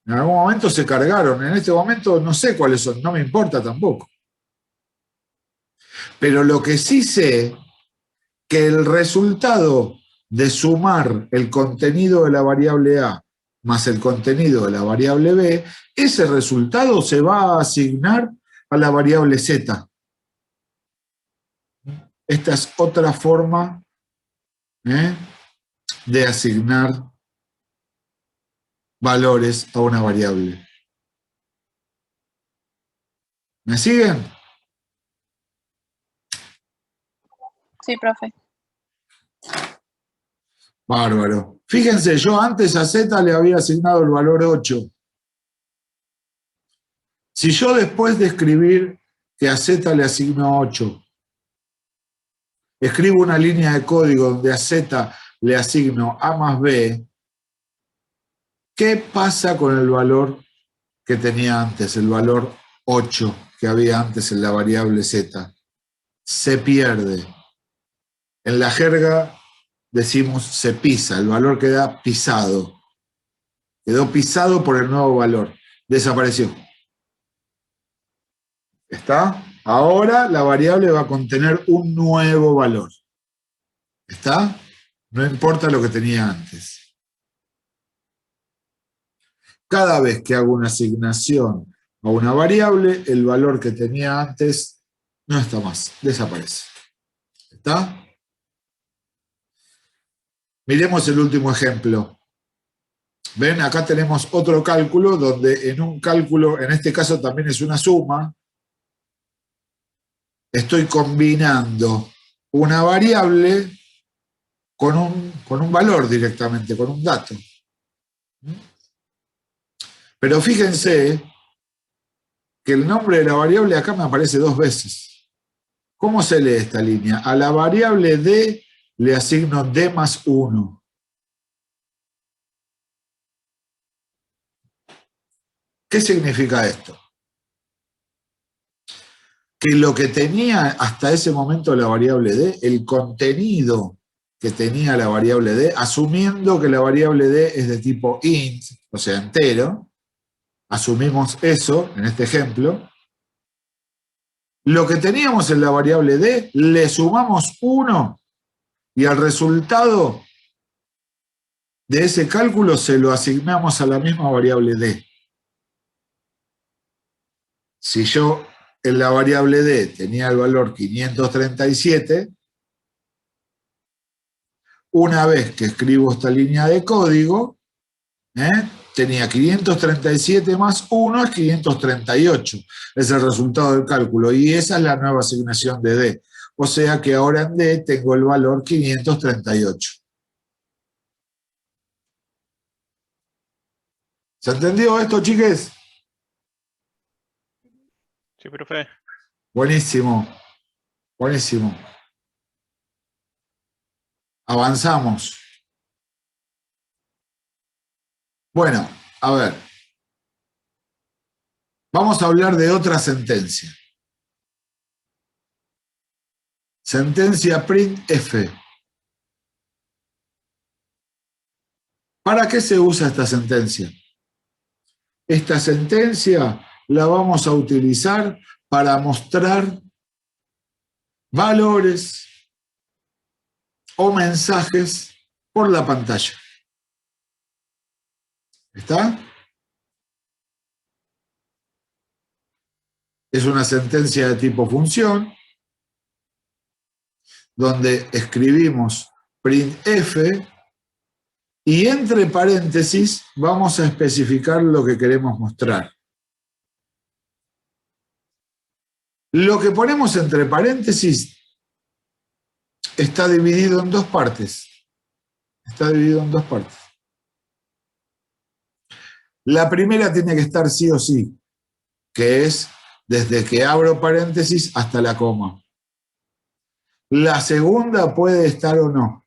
S1: en algún momento se cargaron. En este momento no sé cuáles son, no me importa tampoco. Pero lo que sí sé, que el resultado de sumar el contenido de la variable a más el contenido de la variable b, ese resultado se va a asignar a la variable z. Esta es otra forma de asignar valores a una variable. ¿Me siguen?
S5: Sí, profe.
S1: Bárbaro. Fíjense, yo antes a z le había asignado el valor 8. Si yo después de escribir que a z le asigno 8, escribo una línea de código donde a z le asigno a más b, ¿qué pasa con el valor que tenía antes, el valor 8 que había antes en la variable z? Se pierde. En la jerga decimos se pisa, el valor queda pisado. Quedó pisado por el nuevo valor. Desapareció. ¿Está? Ahora la variable va a contener un nuevo valor. ¿Está? No importa lo que tenía antes. Cada vez que hago una asignación a una variable, el valor que tenía antes no está más, desaparece. ¿Está? Miremos el último ejemplo. ¿Ven? Acá tenemos otro cálculo donde en un cálculo, en este caso también es una suma, estoy combinando una variable con un valor directamente, con un dato. Pero fíjense que el nombre de la variable acá me aparece dos veces. ¿Cómo se lee esta línea? A la variable d le asigno d más 1. ¿Qué significa esto? Que lo que tenía hasta ese momento la variable d, el contenido que tenía la variable d, asumiendo que la variable d es de tipo int, o sea, entero, asumimos eso en este ejemplo, lo que teníamos en la variable d, le sumamos 1 y al resultado de ese cálculo se lo asignamos a la misma variable d. Si yo en la variable d tenía el valor 537, una vez que escribo esta línea de código, tenía 537 más 1 es 538. Es el resultado del cálculo. Y esa es la nueva asignación de d. O sea que ahora en d tengo el valor 538. ¿Se entendió esto, chiques?
S6: Sí, profe.
S1: Buenísimo. Buenísimo. Avanzamos. Bueno, a ver. Vamos a hablar de otra sentencia. Sentencia printf. ¿Para qué se usa esta sentencia? Esta sentencia la vamos a utilizar para mostrar valores o mensajes por la pantalla. ¿Está? Es una sentencia de tipo función, donde escribimos printf y entre paréntesis vamos a especificar lo que queremos mostrar. Lo que ponemos entre paréntesis está dividido en dos partes. Está dividido en dos partes. La primera tiene que estar sí o sí, que es desde que abro paréntesis hasta la coma. La segunda puede estar o no.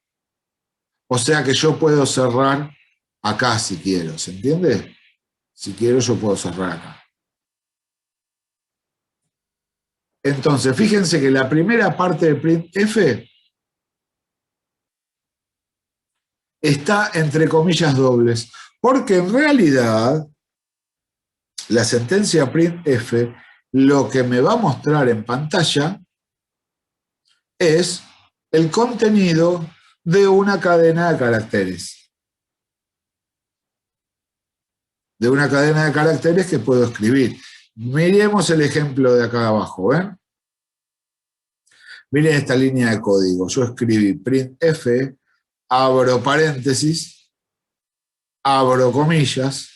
S1: O sea que yo puedo cerrar acá si quiero, ¿se entiende? Si quiero yo puedo cerrar acá. Entonces, fíjense que la primera parte del printf está entre comillas dobles, porque en realidad la sentencia printf lo que me va a mostrar en pantalla es el contenido de una cadena de caracteres. De una cadena de caracteres que puedo escribir. Miremos el ejemplo de acá abajo, ¿ven? Miren esta línea de código. Yo escribí printf, abro paréntesis, abro comillas,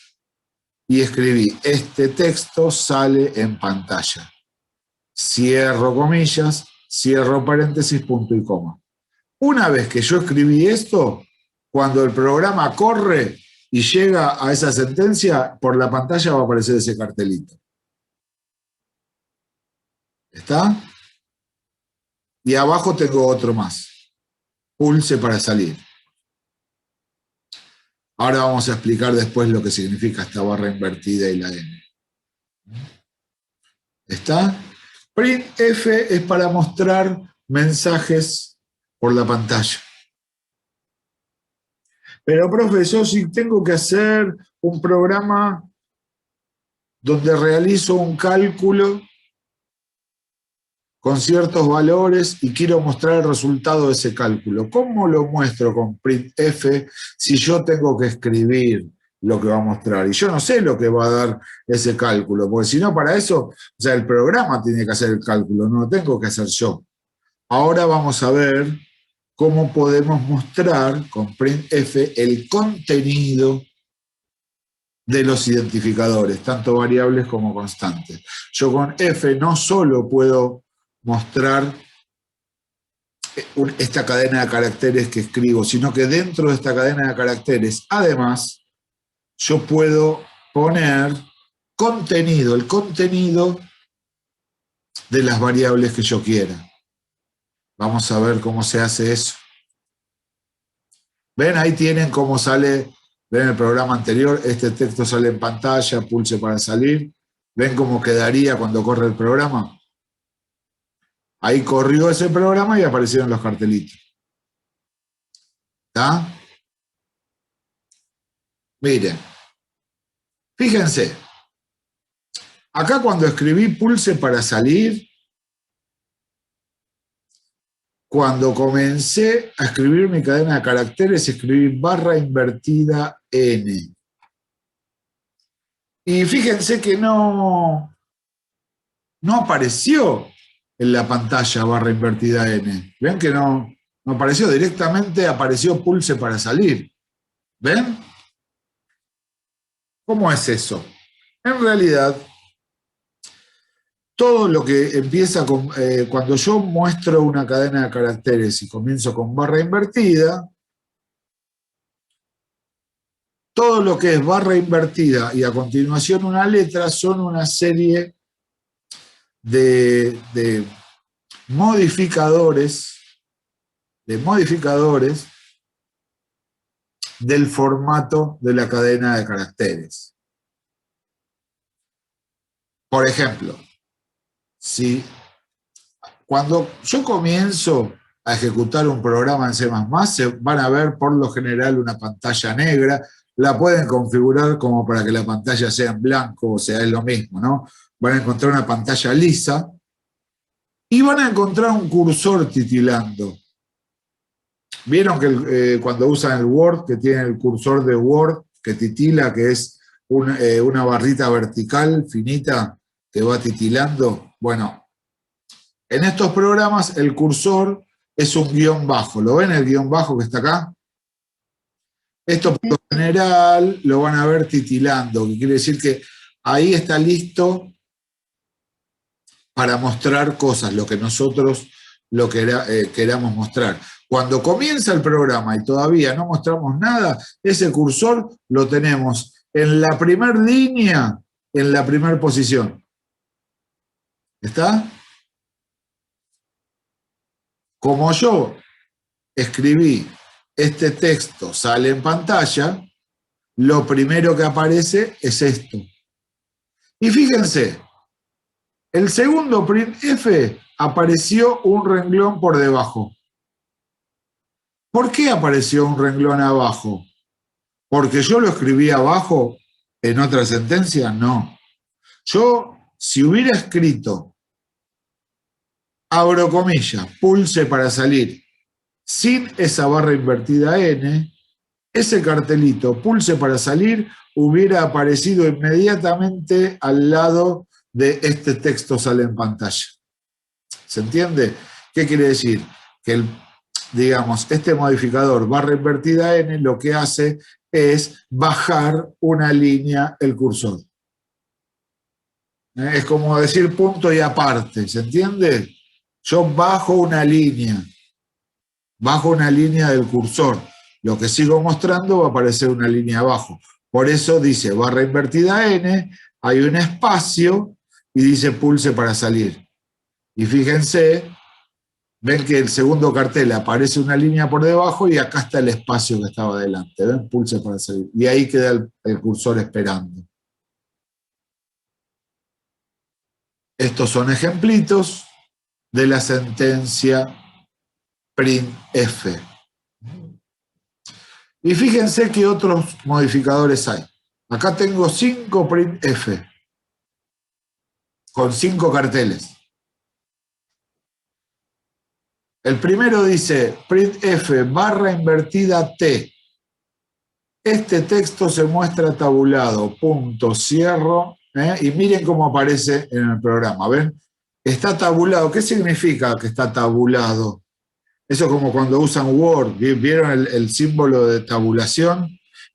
S1: y escribí, este texto sale en pantalla. Cierro comillas, cierro paréntesis, punto y coma. Una vez que yo escribí esto, cuando el programa corre y llega a esa sentencia, por la pantalla va a aparecer ese cartelito. ¿Está? Y abajo tengo otro más. Pulse para salir. Ahora vamos a explicar después lo que significa esta barra invertida y la N. ¿Está? Printf es para mostrar mensajes por la pantalla. Pero, profesor, si tengo que hacer un programa donde realizo un cálculo con ciertos valores y quiero mostrar el resultado de ese cálculo, ¿cómo lo muestro con printf si yo tengo que escribir lo que va a mostrar? Y yo no sé lo que va a dar ese cálculo, porque si no, para eso, o sea, el programa tiene que hacer el cálculo, no lo tengo que hacer yo. Ahora vamos a ver cómo podemos mostrar con printf el contenido de los identificadores, tanto variables como constantes. Yo con f no solo puedo mostrar esta cadena de caracteres que escribo, sino que dentro de esta cadena de caracteres, además, yo puedo poner contenido, el contenido de las variables que yo quiera. Vamos a ver cómo se hace eso. ¿Ven? Ahí tienen cómo sale, ven el programa anterior, este texto sale en pantalla, pulse para salir. ¿Ven cómo quedaría cuando corre el programa? Ahí corrió ese programa y aparecieron los cartelitos. ¿Está? Miren. Fíjense. Acá cuando escribí pulse para salir, cuando comencé a escribir mi cadena de caracteres, escribí barra invertida N. Y fíjense que no apareció en la pantalla barra invertida N. ¿Ven que no apareció? Directamente apareció pulse para salir. ¿Ven? ¿Cómo es eso? En realidad, todo lo que empieza con... cuando yo muestro una cadena de caracteres y comienzo con barra invertida, todo lo que es barra invertida y a continuación una letra son una serie de modificadores del formato de la cadena de caracteres. Por ejemplo, si cuando yo comienzo a ejecutar un programa en C++, se van a ver por lo general una pantalla negra, la pueden configurar como para que la pantalla sea en blanco, o sea, es lo mismo, ¿no? Van a encontrar una pantalla lisa y van a encontrar un cursor titilando. ¿Vieron que cuando usan el Word, que tiene el cursor de Word, que titila, que es una barrita vertical finita que va titilando? Bueno, en estos programas el cursor es un guión bajo. ¿Lo ven el guión bajo que está acá? Esto por lo general lo van a ver titilando, que quiere decir que ahí está listo para mostrar cosas, lo que nosotros queramos mostrar. Cuando comienza el programa y todavía no mostramos nada, ese cursor lo tenemos en la primera línea, en la primera posición. ¿Está? Como yo escribí este texto, sale en pantalla, lo primero que aparece es esto. Y fíjense, el segundo printf apareció un renglón por debajo. ¿Por qué apareció un renglón abajo? ¿Porque yo lo escribí abajo en otra sentencia? No. Yo, si hubiera escrito, abro comillas, pulse para salir, sin esa barra invertida N, ese cartelito, pulse para salir, hubiera aparecido inmediatamente al lado de este texto sale en pantalla. ¿Se entiende? ¿Qué quiere decir? Que digamos, este modificador barra invertida N lo que hace es bajar una línea el cursor. Es como decir punto y aparte, ¿se entiende? Yo bajo una línea del cursor. Lo que sigo mostrando va a aparecer una línea abajo. Por eso dice barra invertida N, hay un espacio y dice pulse para salir. Y fíjense, ven que el segundo cartel aparece una línea por debajo y acá está el espacio que estaba adelante. ¿Ven? Pulse para salir. Y ahí queda el cursor esperando. Estos son ejemplitos de la sentencia printf. Y fíjense qué otros modificadores hay. Acá tengo 5 printf con 5 carteles. El primero dice printf barra invertida t. Este texto se muestra tabulado, punto, cierro, y miren cómo aparece en el programa. ¿Ven? Está tabulado. ¿Qué significa que está tabulado? Eso es como cuando usan Word. ¿Vieron el símbolo de tabulación?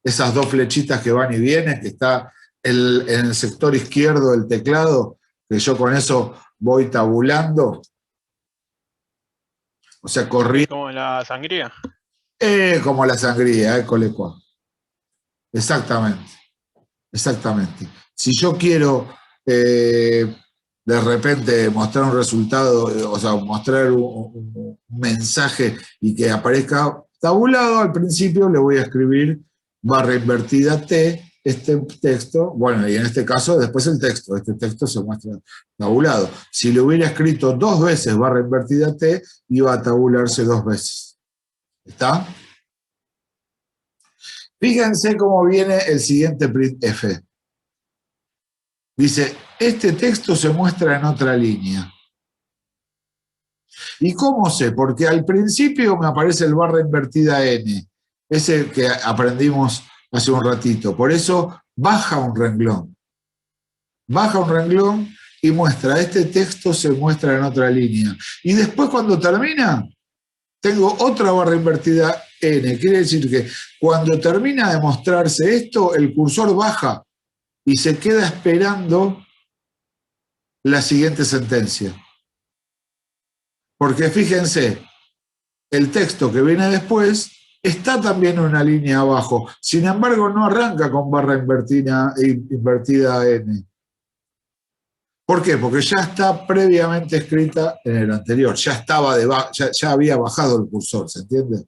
S1: Esas dos flechitas que van y vienen, que está en el sector izquierdo del teclado, que yo con eso voy tabulando. O sea, corrí.
S6: Como la sangría.
S1: Como la sangría, colecua. Exactamente. Exactamente. Si yo quiero de repente mostrar un resultado, o sea, mostrar un mensaje y que aparezca tabulado, al principio le voy a escribir barra invertida T, este texto, bueno, y en este caso después el texto, este texto se muestra tabulado. Si le hubiera escrito 2 veces barra invertida T, iba a tabularse 2 veces. ¿Está? Fíjense cómo viene el siguiente printf. Dice, este texto se muestra en otra línea. ¿Y cómo sé? Porque al principio me aparece el barra invertida N, ese que aprendimos hace un ratito. Por eso baja un renglón. Baja un renglón y muestra, este texto se muestra en otra línea. Y después cuando termina, tengo otra barra invertida N. Quiere decir que cuando termina de mostrarse esto, el cursor baja y se queda esperando la siguiente sentencia. Porque fíjense, el texto que viene después está también en una línea abajo. Sin embargo, no arranca con barra invertida N. ¿Por qué? Porque ya está previamente escrita en el anterior. Ya había bajado el cursor, ¿se entiende?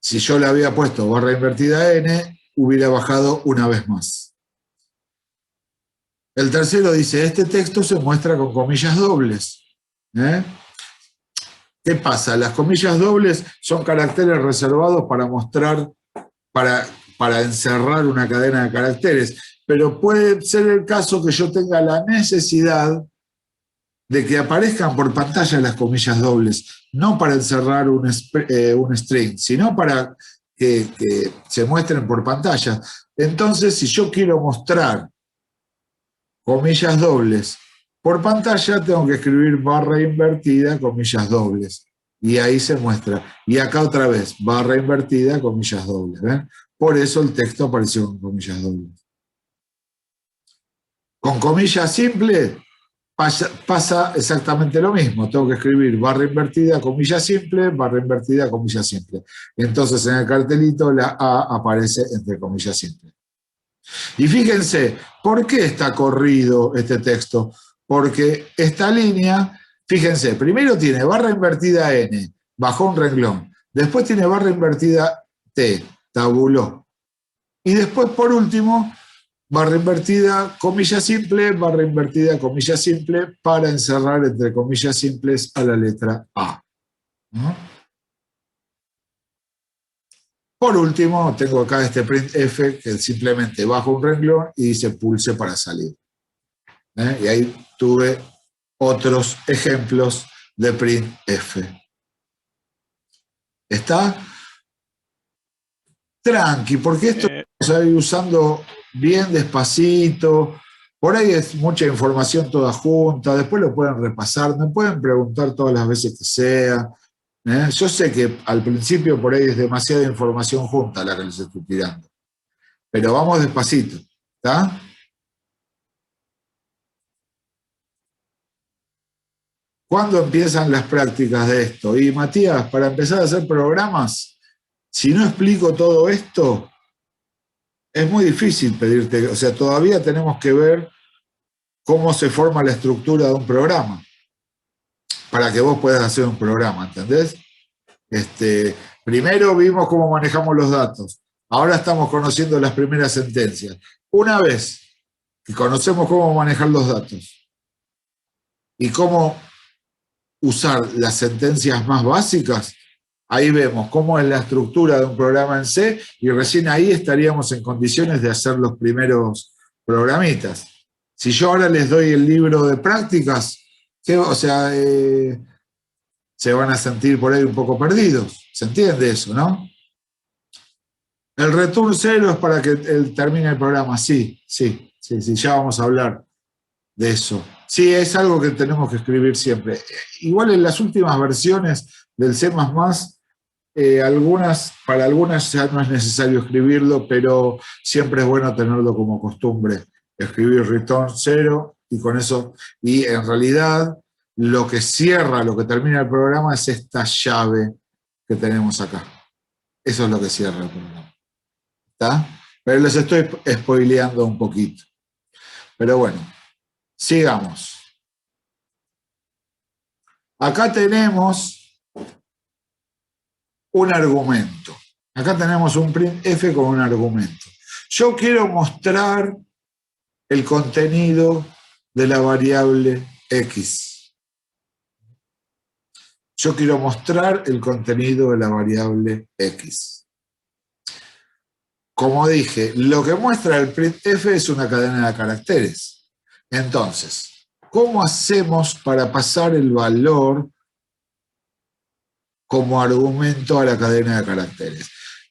S1: Si yo le había puesto barra invertida N, hubiera bajado una vez más. El tercero dice, este texto se muestra con comillas dobles. ¿Qué pasa? Las comillas dobles son caracteres reservados para mostrar, para encerrar una cadena de caracteres, pero puede ser el caso que yo tenga la necesidad de que aparezcan por pantalla las comillas dobles, no para encerrar un string, sino para que se muestren por pantalla. Entonces, si yo quiero mostrar comillas dobles por pantalla, tengo que escribir barra invertida, comillas dobles. Y ahí se muestra. Y acá otra vez, barra invertida, comillas dobles. ¿Ven? Por eso el texto apareció con comillas dobles. Con comillas simples pasa exactamente lo mismo. Tengo que escribir barra invertida, comilla simple, barra invertida, comilla simple. Entonces en el cartelito la A aparece entre comillas simples. Y fíjense, ¿por qué está corrido este texto? porque esta línea, fíjense, primero tiene barra invertida N, bajó un renglón, después tiene barra invertida T, tabuló, y después por último, barra invertida, comilla simple, barra invertida, comilla simple, para encerrar entre comillas simples a la letra A. ¿No? Por último, tengo acá este printf que simplemente bajo un renglón y dice pulse para salir. Y ahí tuve otros ejemplos de printf. ¿Está? Tranqui, porque esto vamos a ir usando bien despacito. Por ahí es mucha información toda junta, después lo pueden repasar, me pueden preguntar todas las veces que sea. Yo sé que al principio por ahí es demasiada información junta la que les estoy tirando, pero vamos despacito, ¿está? ¿Cuándo empiezan las prácticas de esto? Y Matías, para empezar a hacer programas, si no explico todo esto, es muy difícil pedirte, o sea, todavía tenemos que ver cómo se forma la estructura de un programa, para que vos puedas hacer un programa, ¿entendés? Primero vimos cómo manejamos los datos, ahora estamos conociendo las primeras sentencias. Una vez que conocemos cómo manejar los datos y cómo usar las sentencias más básicas, ahí vemos cómo es la estructura de un programa en C y recién ahí estaríamos en condiciones de hacer los primeros programitas. Si yo ahora les doy el libro de prácticas, o sea, se van a sentir por ahí un poco perdidos. ¿Se entiende eso, no? El return 0 es para que termine el programa. Sí, ya vamos a hablar de eso. Sí, es algo que tenemos que escribir siempre. Igual en las últimas versiones del C++, para algunas ya no es necesario escribirlo, pero siempre es bueno tenerlo como costumbre. Escribir return 0 y con eso, y en realidad lo que cierra, lo que termina el programa es esta llave que tenemos acá. Eso es lo que cierra el programa. ¿Está? Pero les estoy spoileando un poquito. Pero bueno, sigamos. Acá tenemos un argumento. Acá tenemos un printf con un argumento. Yo quiero mostrar el contenido de la variable x. Yo quiero mostrar el contenido de la variable x. Como dije, lo que muestra el printf es una cadena de caracteres. Entonces, ¿cómo hacemos para pasar el valor como argumento a la cadena de caracteres?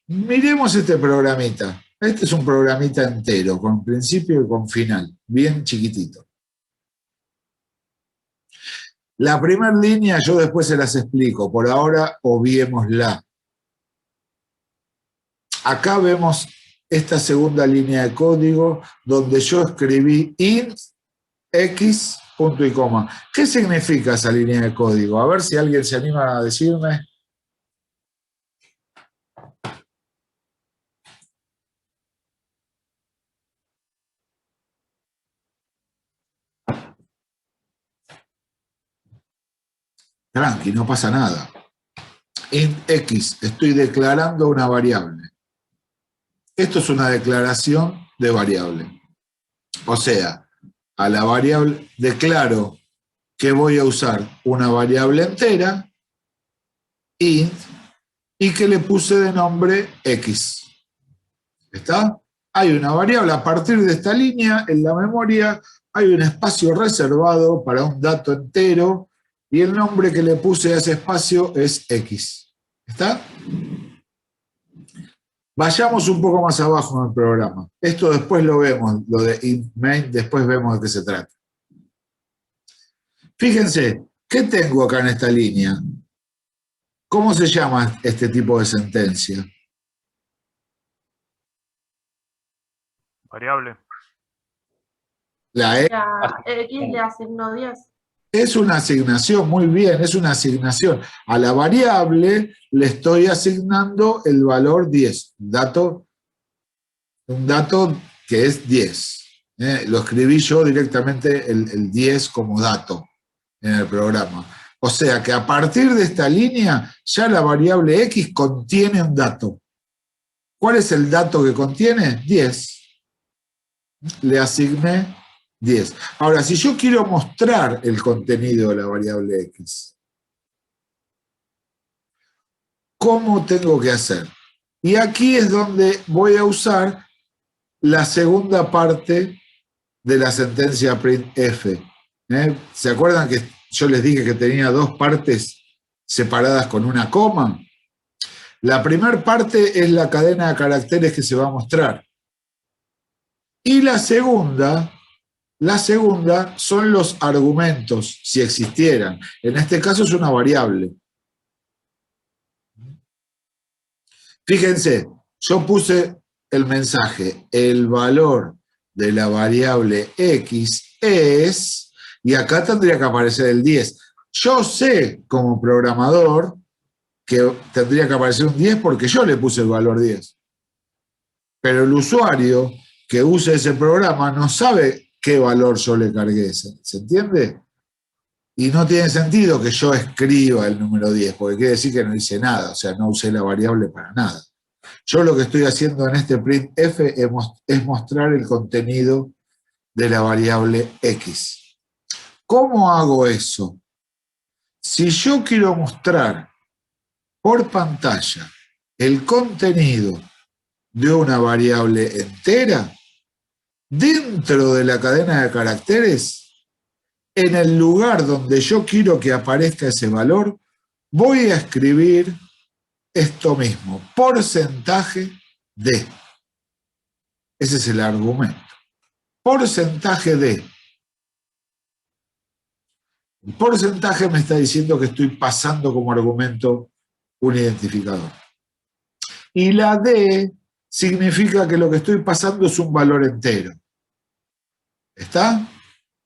S1: Miremos este programita. Este es un programita entero, con principio y con final, bien chiquitito. La primera línea yo después se las explico, por ahora obviémosla. Acá vemos esta segunda línea de código donde yo escribí int x punto y coma. ¿Qué significa esa línea de código? A ver si alguien se anima a decirme. Tranqui, no pasa nada. Int x, estoy declarando una variable. Esto es una declaración de variable. O sea, a la variable declaro que voy a usar una variable entera, int, y que le puse de nombre x. ¿Está? Hay una variable, a partir de esta línea, en la memoria, hay un espacio reservado para un dato entero, y el nombre que le puse a ese espacio es x. ¿Está? Vayamos un poco más abajo en el programa. Esto después lo vemos, lo de int main, después vemos de qué se trata. Fíjense, ¿qué tengo acá en esta línea? ¿Cómo se llama este tipo de sentencia?
S3: Variable.
S1: La E.
S2: La X le asignó 10.
S1: Es una asignación, muy bien, es una asignación. A la variable le estoy asignando el valor 10, un dato que es 10. Lo escribí yo directamente el 10 como dato en el programa. O sea que a partir de esta línea ya la variable X contiene un dato. ¿Cuál es el dato que contiene? 10. Le asigné 10. Ahora, si yo quiero mostrar el contenido de la variable X, ¿cómo tengo que hacer? Y aquí es donde voy a usar la segunda parte de la sentencia printf. ¿Se acuerdan que yo les dije que tenía dos partes separadas con una coma? La primera parte es la cadena de caracteres que se va a mostrar. Y la segunda son los argumentos, si existieran. En este caso es una variable. Fíjense, yo puse el mensaje, el valor de la variable X es, y acá tendría que aparecer el 10. Yo sé como programador que tendría que aparecer un 10 porque yo le puse el valor 10. Pero el usuario que use ese programa no sabe qué valor yo le cargué. ¿Se entiende? Y no tiene sentido que yo escriba el número 10, porque quiere decir que no hice nada, o sea, no usé la variable para nada. Yo lo que estoy haciendo en este printf es mostrar el contenido de la variable X. ¿Cómo hago eso? Si yo quiero mostrar por pantalla el contenido de una variable entera, dentro de la cadena de caracteres, en el lugar donde yo quiero que aparezca ese valor, voy a escribir esto mismo, porcentaje de. Ese es el argumento. Porcentaje de. El porcentaje me está diciendo que estoy pasando como argumento un identificador. Y la D significa que lo que estoy pasando es un valor entero. ¿Está?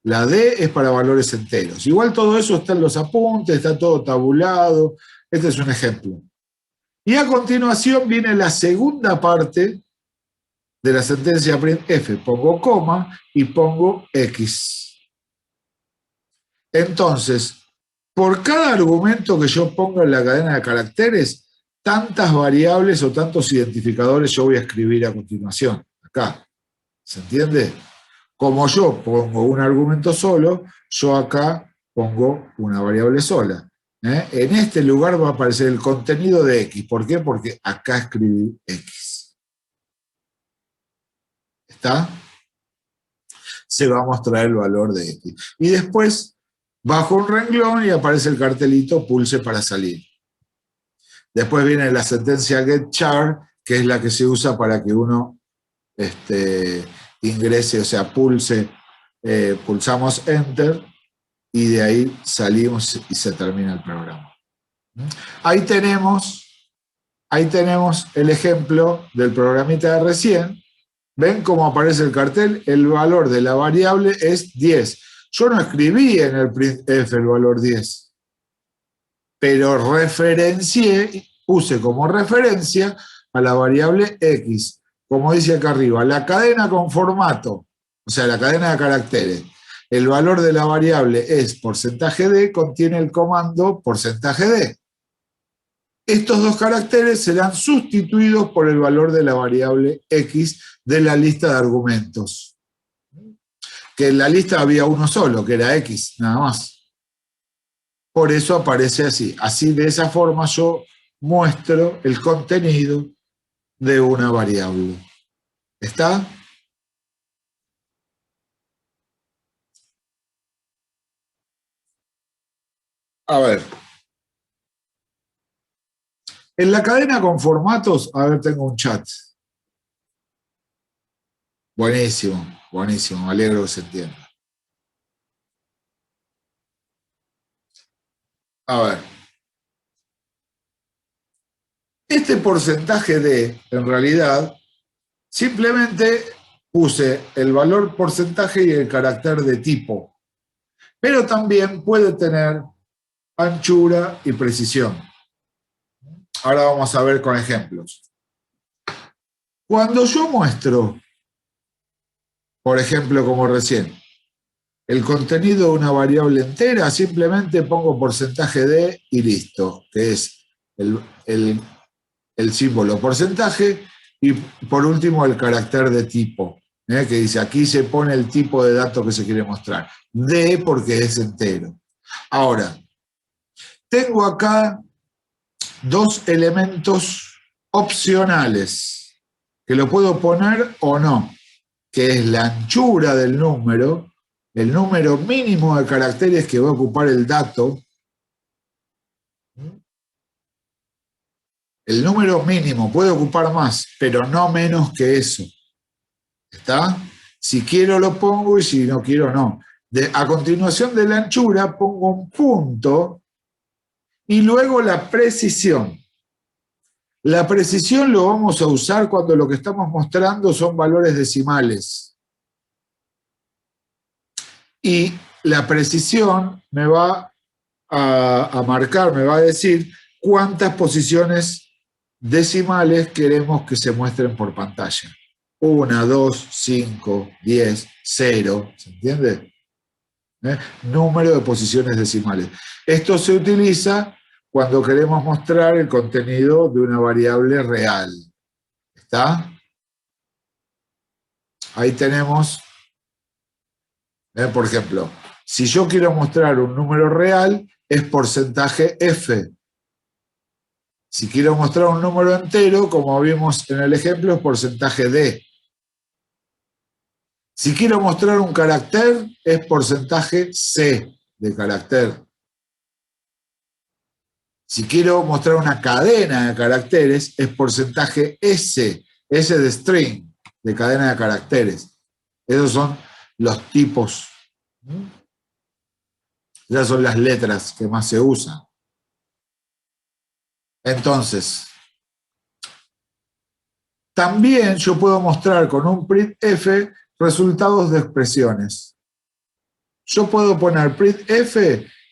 S1: La D es para valores enteros. Igual todo eso está en los apuntes, está todo tabulado. Este es un ejemplo. Y a continuación viene la segunda parte de la sentencia printf. Pongo coma y pongo X. Entonces, por cada argumento que yo ponga en la cadena de caracteres, tantas variables o tantos identificadores yo voy a escribir a continuación. Acá. ¿Se entiende? Como yo pongo un argumento solo, yo acá pongo una variable sola. En este lugar va a aparecer el contenido de X. ¿Por qué? Porque acá escribí X. ¿Está? Se va a mostrar el valor de X. Y después bajo un renglón y aparece el cartelito pulse para salir. Después viene la sentencia getChar, que es la que se usa para que uno ingrese, o sea, pulsamos Enter y de ahí salimos y se termina el programa. Ahí tenemos el ejemplo del programita de recién. ¿Ven cómo aparece el cartel? El valor de la variable es 10. Yo no escribí en el printf el valor 10, pero referencié, puse como referencia a la variable X. Como dice acá arriba, la cadena con formato, o sea, la cadena de caracteres. El valor de la variable es porcentaje de, contiene el comando porcentaje de. Estos dos caracteres serán sustituidos por el valor de la variable X de la lista de argumentos. Que en la lista había uno solo, que era X, nada más. Por eso aparece así. Así, de esa forma, yo muestro el contenido de una variable. ¿Está? A ver. En la cadena con formatos, a ver, tengo un chat. Buenísimo, buenísimo, me alegro que se entienda. A ver. Este porcentaje de, en realidad, simplemente puse el valor porcentaje y el carácter de tipo. Pero también puede tener anchura y precisión. Ahora vamos a ver con ejemplos. Cuando yo muestro Por ejemplo, como recién, el contenido de una variable entera, simplemente pongo porcentaje de y listo, que es el símbolo porcentaje y por último el carácter de tipo, que dice aquí se pone el tipo de dato que se quiere mostrar. D porque es entero. Ahora, tengo acá dos elementos opcionales que lo puedo poner o no, que es la anchura del número, el número mínimo de caracteres que va a ocupar el dato. El número mínimo puede ocupar más, pero no menos que eso. ¿Está? Si quiero lo pongo y si no quiero no. A continuación de la anchura pongo un punto y luego la precisión. La precisión lo vamos a usar cuando lo que estamos mostrando son valores decimales. Y la precisión me va a marcar, me va a decir cuántas posiciones decimales queremos que se muestren por pantalla. 1, 2, 5, 10, 0, ¿se entiende? Número de posiciones decimales. Esto se utiliza cuando queremos mostrar el contenido de una variable real. ¿Está? Ahí tenemos, por ejemplo, si yo quiero mostrar un número real, es porcentaje F. Si quiero mostrar un número entero, como vimos en el ejemplo, es porcentaje D. Si quiero mostrar un carácter, es porcentaje C de carácter. Si quiero mostrar una cadena de caracteres, es porcentaje S, S de string, de cadena de caracteres. Esos son los tipos. Esas son las letras que más se usan. Entonces, también yo puedo mostrar con un printf resultados de expresiones. Yo puedo poner printf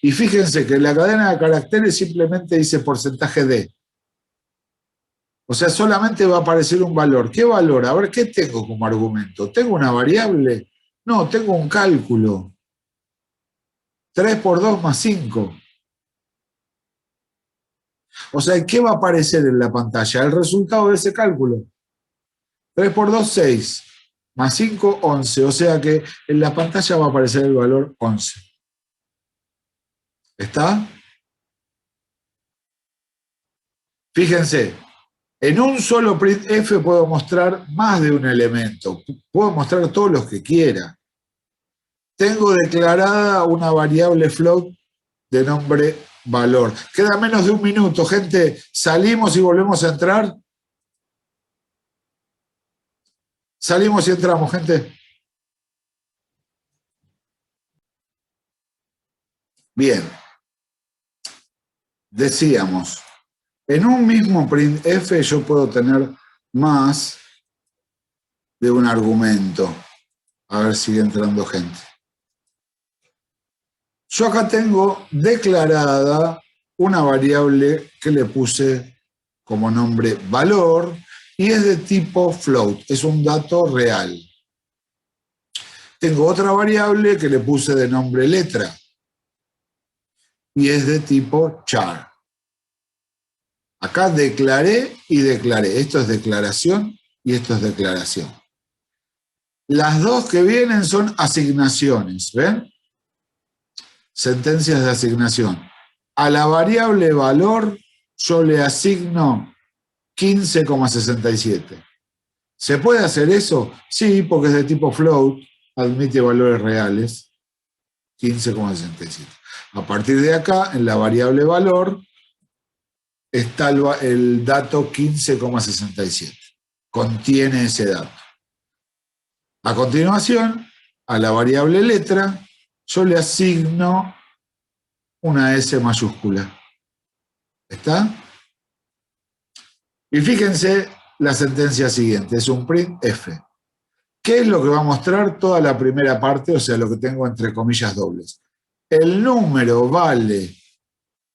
S1: y fíjense que la cadena de caracteres simplemente dice porcentaje D. O sea, solamente va a aparecer un valor. ¿Qué valor? A ver, ¿qué tengo como argumento? ¿Tengo una variable? No, tengo un cálculo. 3 por 2 más 5. O sea, ¿qué va a aparecer en la pantalla? El resultado de ese cálculo. 3 por 2, 6. Más 5, 11. O sea que en la pantalla va a aparecer el valor 11. ¿Está? Fíjense, en un solo printf puedo mostrar más de un elemento. Puedo mostrar todos los que quiera. Tengo declarada una variable float de nombre valor. Queda menos de un minuto, gente. ¿Salimos y volvemos a entrar? Salimos y entramos, gente. Bien. Decíamos, en un mismo printf yo puedo tener más de un argumento. A ver si sigue entrando gente. Yo acá tengo declarada una variable que le puse como nombre valor y es de tipo float, es un dato real. Tengo otra variable que le puse de nombre letra y es de tipo char. Acá declaré y declaré. Esto es declaración y esto es declaración. Las dos que vienen son asignaciones, ¿ven? Sentencias de asignación. A la variable valor yo le asigno 15,67. ¿Se puede hacer eso? Sí, porque es de tipo float, admite valores reales. 15,67. A partir de acá, en la variable valor, está el dato 15,67. Contiene ese dato. A continuación, a la variable letra, yo le asigno una S mayúscula. ¿Está? Y fíjense la sentencia siguiente, es un printf. ¿Qué es lo que va a mostrar toda la primera parte? O sea, lo que tengo entre comillas dobles. El número vale,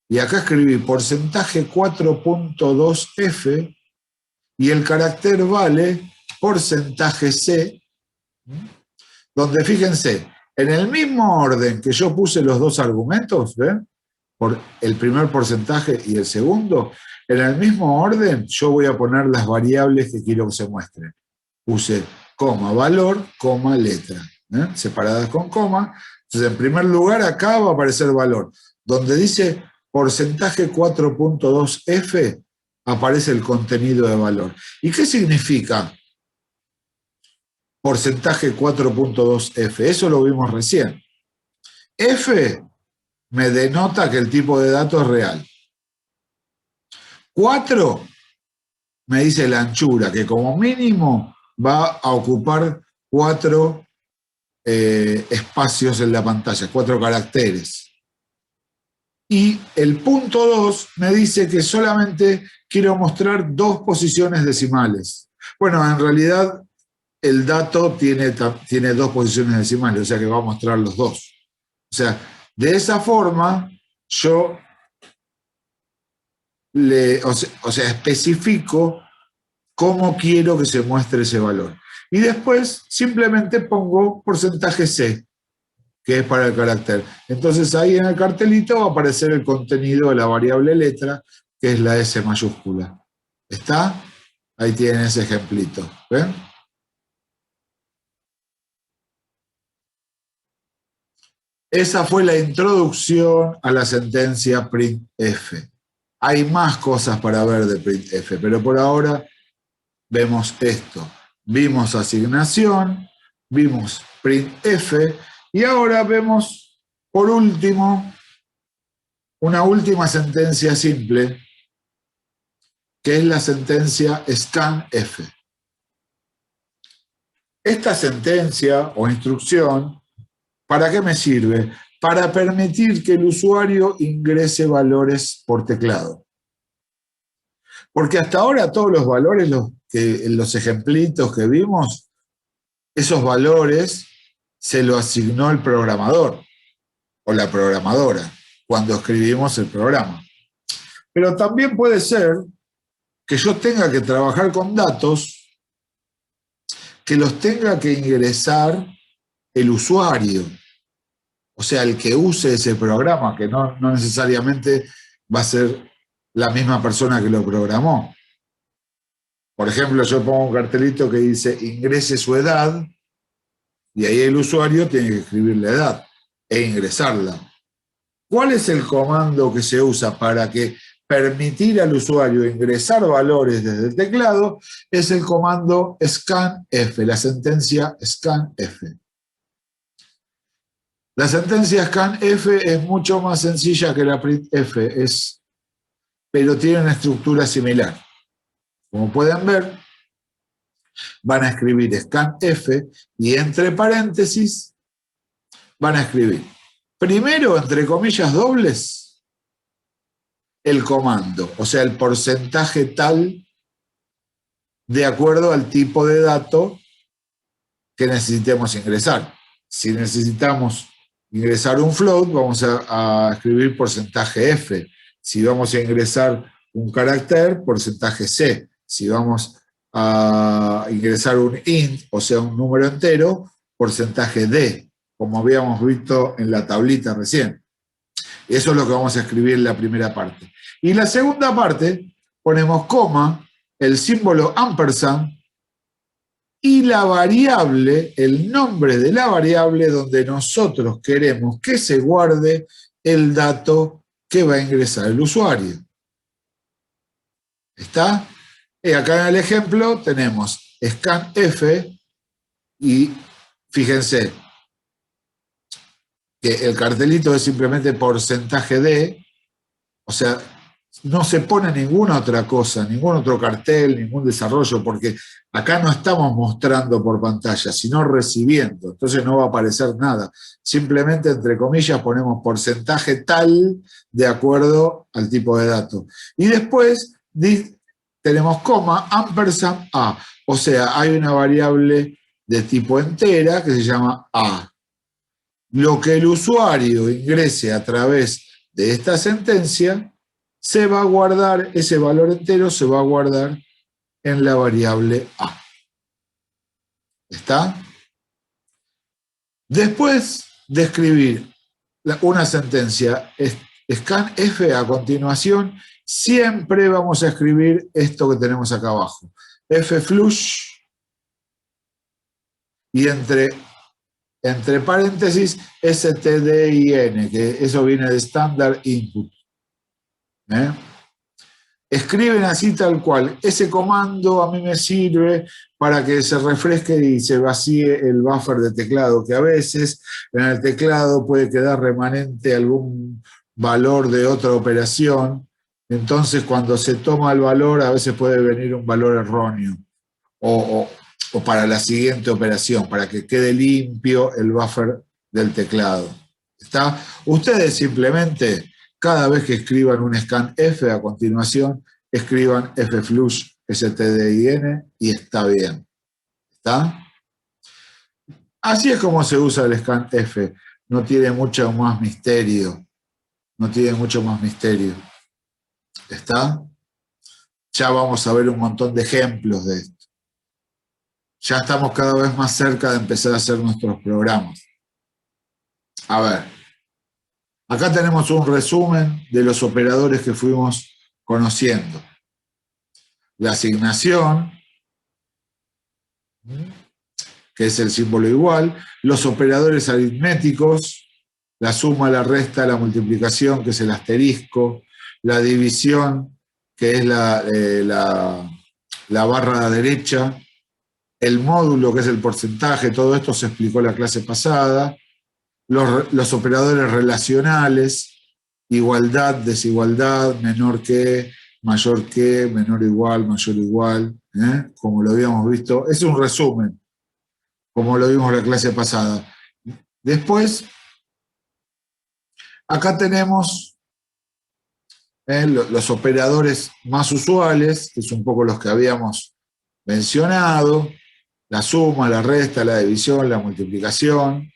S1: y acá escribí porcentaje 4.2f, y el carácter vale porcentaje C, donde fíjense, en el mismo orden que yo puse los dos argumentos, ¿ven? Por el primer porcentaje y el segundo, en el mismo orden yo voy a poner las variables que quiero que se muestren. Puse coma, valor, coma, letra, separadas con coma. Entonces, en primer lugar, acá va a aparecer valor. Donde dice porcentaje 4.2F, aparece el contenido de valor. ¿Y qué significa porcentaje 4.2F? Eso lo vimos recién. F me denota que el tipo de dato es real. 4 me dice la anchura, que como mínimo va a ocupar 4 espacios en la pantalla, 4 caracteres. Y el punto 2 me dice que solamente quiero mostrar 2 posiciones decimales. Bueno, en realidad el dato tiene 2 posiciones decimales, o sea que va a mostrar los 2. O sea, de esa forma yo especifico cómo quiero que se muestre ese valor. Y después simplemente pongo porcentaje C, que es para el carácter. Entonces ahí en el cartelito va a aparecer el contenido de la variable letra, que es la S mayúscula. ¿Está? Ahí tienen ese ejemplito. ¿Ven? Esa fue la introducción a la sentencia printf. Hay más cosas para ver de printf, pero por ahora vemos esto. Vimos asignación, vimos printf, y ahora vemos, por último, una última sentencia simple, que es la sentencia scanf. Esta sentencia o instrucción, ¿para qué me sirve? Para permitir que el usuario ingrese valores por teclado. Porque hasta ahora todos los valores, los ejemplitos que vimos, esos valores se lo asignó el programador o la programadora cuando escribimos el programa. Pero también puede ser que yo tenga que trabajar con datos que los tenga que ingresar el usuario, o sea, el que use ese programa, que no necesariamente va a ser la misma persona que lo programó. Por ejemplo, yo pongo un cartelito que dice ingrese su edad, y ahí el usuario tiene que escribir la edad e ingresarla. ¿Cuál es el comando que se usa para que permitir al usuario ingresar valores desde el teclado? Es el comando scanf, la sentencia scanf. La sentencia scanf es mucho más sencilla que la printf, pero tiene una estructura similar. Como pueden ver, van a escribir scanf y entre paréntesis van a escribir primero, entre comillas dobles, el comando, o sea, el porcentaje tal de acuerdo al tipo de dato que necesitemos ingresar. Si necesitamos ingresar un float, vamos a escribir porcentaje F. Si vamos a ingresar un carácter, porcentaje C. Si vamos a ingresar un int, o sea, un número entero, porcentaje D, como habíamos visto en la tablita recién. Eso es lo que vamos a escribir en la primera parte. Y la segunda parte, ponemos coma, el símbolo ampersand, y la variable, el nombre de la variable donde nosotros queremos que se guarde el dato que va a ingresar el usuario. ¿Está? Y acá en el ejemplo tenemos scanf y fíjense que el cartelito es simplemente porcentaje de, o sea, no se pone ninguna otra cosa, ningún otro cartel, ningún desarrollo, porque acá no estamos mostrando por pantalla, sino recibiendo, entonces no va a aparecer nada. Simplemente, entre comillas, ponemos porcentaje tal de acuerdo al tipo de dato. Y después tenemos coma, ampersand A, o sea, hay una variable de tipo entera que se llama A. Lo que el usuario ingrese a través de esta sentencia se va a guardar, ese valor entero se va a guardar en la variable A. ¿Está? Después de escribir una sentencia scanf a continuación, siempre vamos a escribir esto que tenemos acá abajo. Fflush y entre paréntesis stdin, que eso viene de Standard Input. Escriben así tal cual. Ese comando a mí me sirve para que se refresque y se vacíe el buffer de teclado, que a veces en el teclado puede quedar remanente algún valor de otra operación. Entonces, cuando se toma el valor, a veces puede venir un valor erróneo. O para la siguiente operación, para que quede limpio el buffer del teclado. ¿Está? Ustedes simplemente, cada vez que escriban un scanf a continuación, escriban fflush stdin y está bien. ¿Está? Así es como se usa el scanf. No tiene mucho más misterio. No tiene mucho más misterio. ¿Está? Ya vamos a ver un montón de ejemplos de esto. Ya estamos cada vez más cerca de empezar a hacer nuestros programas. A ver, acá tenemos un resumen de los operadores que fuimos conociendo. La asignación, que es el símbolo igual, los operadores aritméticos, la suma, la resta, la multiplicación, que es el asterisco, la división, que es la barra a la derecha, el módulo, que es el porcentaje, todo esto se explicó en la clase pasada, los operadores relacionales, igualdad, desigualdad, menor que, mayor que, menor igual, mayor igual, como lo habíamos visto. Es un resumen, como lo vimos en la clase pasada. Después, acá tenemos los operadores más usuales, que son un poco los que habíamos mencionado, la suma, la resta, la división, la multiplicación.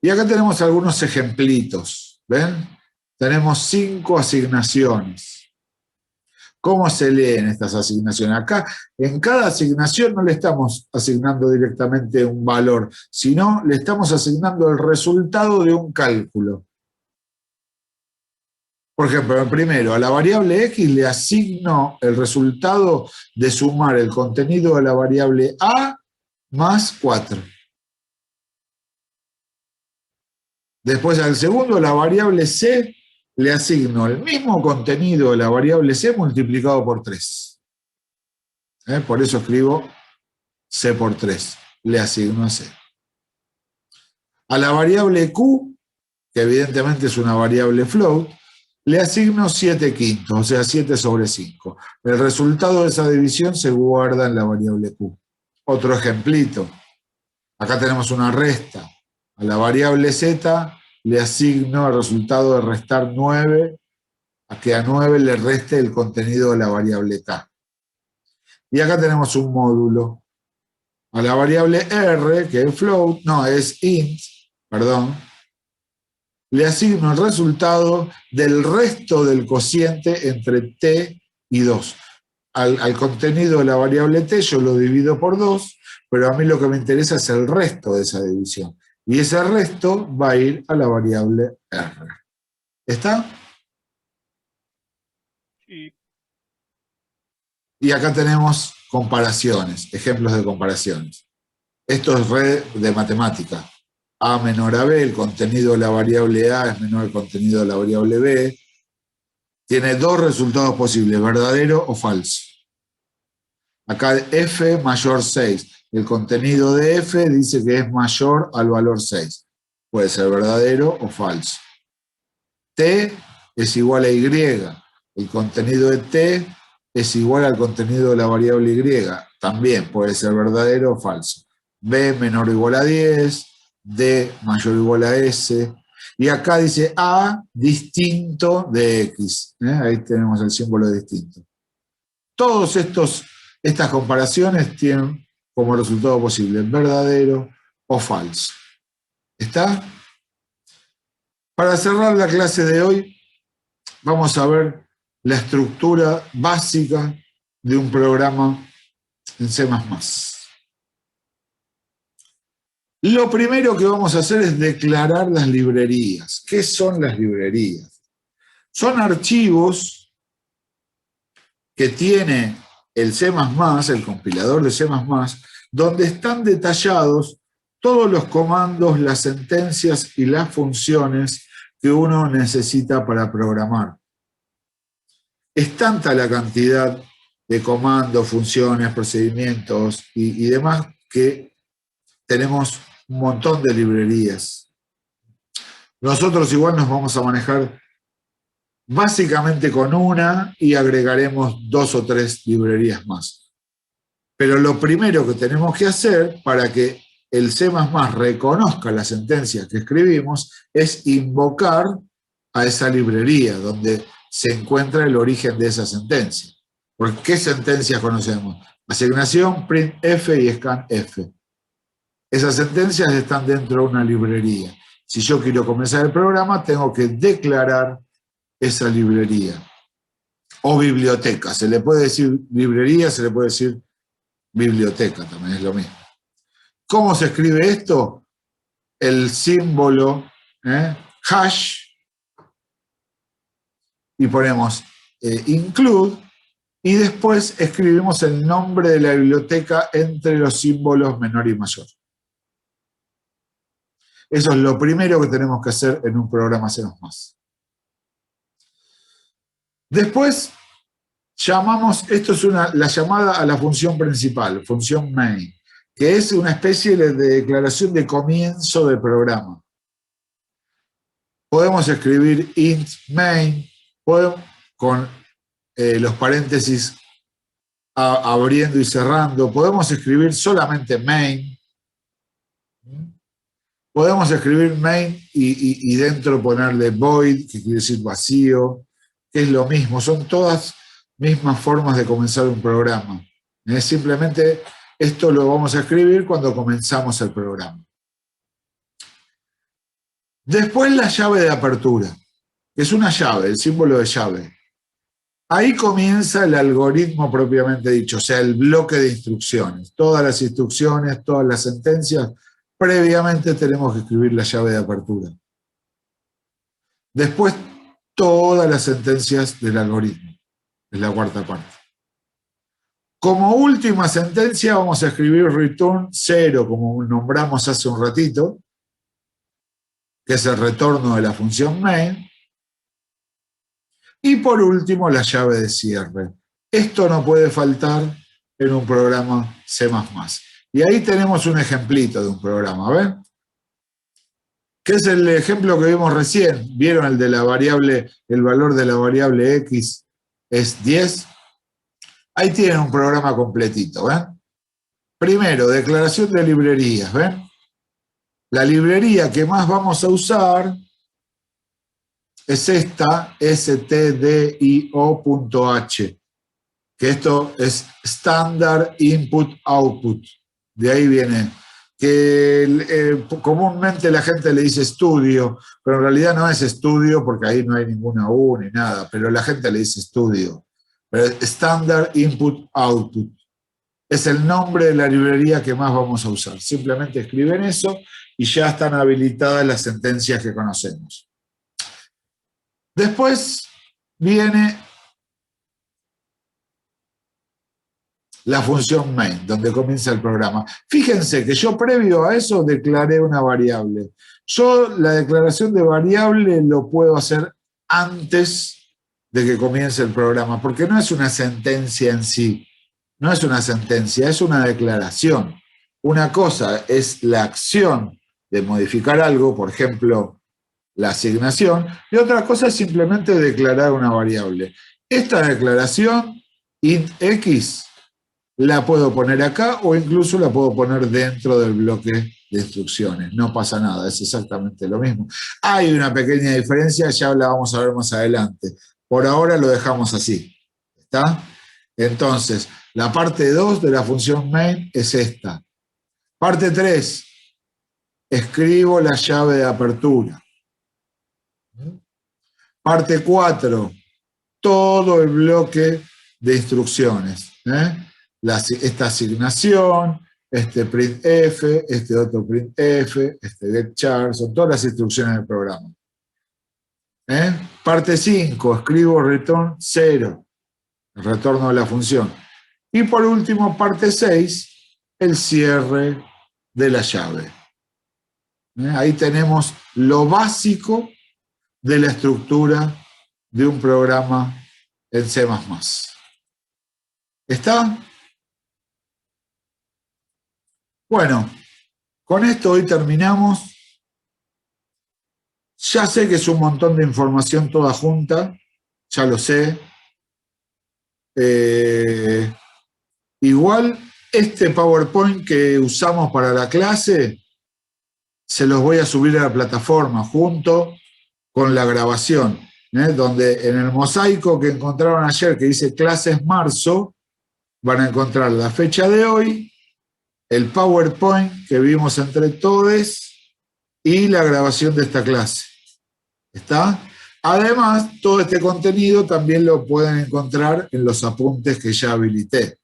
S1: Y acá tenemos algunos ejemplitos, ¿ven? Tenemos 5 asignaciones. ¿Cómo se leen estas asignaciones? Acá, en cada asignación no le estamos asignando directamente un valor, sino le estamos asignando el resultado de un cálculo. Por ejemplo, el primero, a la variable x le asigno el resultado de sumar el contenido de la variable a más 4. Después al segundo, la variable c, le asigno el mismo contenido de la variable c multiplicado por 3. Por eso escribo c por 3. Le asigno a c. A la variable q, que evidentemente es una variable float, le asigno 7/5, o sea, 7 sobre 5. El resultado de esa división se guarda en la variable q. Otro ejemplito. Acá tenemos una resta. A la variable z le asigno el resultado de restar 9, a que a 9 le reste el contenido de la variable k. Y acá tenemos un módulo. A la variable r, que es float, no, es int, perdón, le asigno el resultado del resto del cociente entre t y 2. Al contenido de la variable t yo lo divido por 2, pero a mí lo que me interesa es el resto de esa división. Y ese resto va a ir a la variable r. ¿Está?
S3: Sí.
S1: Y acá tenemos comparaciones, ejemplos de comparaciones. Esto es red de matemática. A menor a b, el contenido de la variable a es menor al contenido de la variable b. Tiene 2 resultados posibles, verdadero o falso. Acá f mayor 6. El contenido de f dice que es mayor al valor 6. Puede ser verdadero o falso. T es igual a y. El contenido de t es igual al contenido de la variable y. También puede ser verdadero o falso. B menor o igual a 10. D mayor o igual a S. Y acá dice A distinto de X. Ahí tenemos el símbolo de distinto. Todas estas comparaciones tienen como resultado posible verdadero o falso. ¿Está? Para cerrar la clase de hoy, vamos a ver la estructura básica de un programa en C++. Lo primero que vamos a hacer es declarar las librerías. ¿Qué son las librerías? Son archivos que tiene el C++, el compilador de C++, donde están detallados todos los comandos, las sentencias y las funciones que uno necesita para programar. Es tanta la cantidad de comandos, funciones, procedimientos y demás que tenemos un montón de librerías. Nosotros igual nos vamos a manejar básicamente con una y agregaremos 2 o 3 librerías más. Pero lo primero que tenemos que hacer para que el C++ reconozca las sentencias que escribimos es invocar a esa librería donde se encuentra el origen de esa sentencia. ¿Por qué sentencias conocemos? Asignación, printf y scanf. Esas sentencias están dentro de una librería. Si yo quiero comenzar el programa, tengo que declarar esa librería. O biblioteca. Se le puede decir librería, se le puede decir biblioteca, también es lo mismo. ¿Cómo se escribe esto? El símbolo hash y ponemos include y después escribimos el nombre de la biblioteca entre los símbolos menor y mayor. Eso es lo primero que tenemos que hacer en un programa C++. Después llamamos, esto es la llamada a la función principal, función main, que es una especie de declaración de comienzo del programa. Podemos escribir int main, con los paréntesis abriendo y cerrando, podemos escribir solamente main, podemos escribir main y dentro ponerle void, que quiere decir vacío, que es lo mismo, son todas mismas formas de comenzar un programa. Simplemente esto lo vamos a escribir cuando comenzamos el programa. Después la llave de apertura, que es una llave, el símbolo de llave. Ahí comienza el algoritmo propiamente dicho, o sea, el bloque de instrucciones. Todas las instrucciones, todas las sentencias, previamente tenemos que escribir la llave de apertura. Después, todas las sentencias del algoritmo. Es la cuarta parte. Como última sentencia vamos a escribir return 0, como nombramos hace un ratito, que es el retorno de la función main. Y por último, la llave de cierre. Esto no puede faltar en un programa C++. Y ahí tenemos un ejemplito de un programa, ¿ven? ¿Qué es el ejemplo que vimos recién? ¿Vieron el de la variable, el valor de la variable x es 10? Ahí tienen un programa completito, ¿ven? Primero, declaración de librerías, ¿ven? La librería que más vamos a usar es esta, stdio.h, que esto es Standard Input Output. De ahí viene, que comúnmente la gente le dice estudio, pero en realidad no es estudio porque ahí no hay ninguna U ni nada, pero la gente le dice estudio. Pero Standard Input Output es el nombre de la librería que más vamos a usar. Simplemente escriben eso y ya están habilitadas las sentencias que conocemos. Después viene la función main, donde comienza el programa. Fíjense que yo previo a eso declaré una variable. Yo la declaración de variable lo puedo hacer antes de que comience el programa, porque no es una sentencia en sí, no es una sentencia, es una declaración. Una cosa es la acción de modificar algo, por ejemplo, la asignación, y otra cosa es simplemente declarar una variable. Esta declaración, int x, la puedo poner acá o incluso la puedo poner dentro del bloque de instrucciones. No pasa nada, es exactamente lo mismo. Hay una pequeña diferencia, ya la vamos a ver más adelante. Por ahora lo dejamos así. ¿Está? Entonces, la parte 2 de la función main es esta. Parte 3, escribo la llave de apertura. Parte 4, todo el bloque de instrucciones. Esta asignación, este printf, este otro printf, este getChar, son todas las instrucciones del programa. Parte 5, escribo return 0, el retorno de la función. Y por último, parte 6, el cierre de la llave. Ahí tenemos lo básico de la estructura de un programa en C++. ¿Está? Bueno, con esto hoy terminamos. Ya sé que es un montón de información toda junta, ya lo sé. Igual, este PowerPoint que usamos para la clase, se los voy a subir a la plataforma junto con la grabación, donde en el mosaico que encontraron ayer, que dice clases marzo, van a encontrar la fecha de hoy, el PowerPoint que vimos entre todos y la grabación de esta clase. ¿Está? Además, todo este contenido también lo pueden encontrar en los apuntes que ya habilité.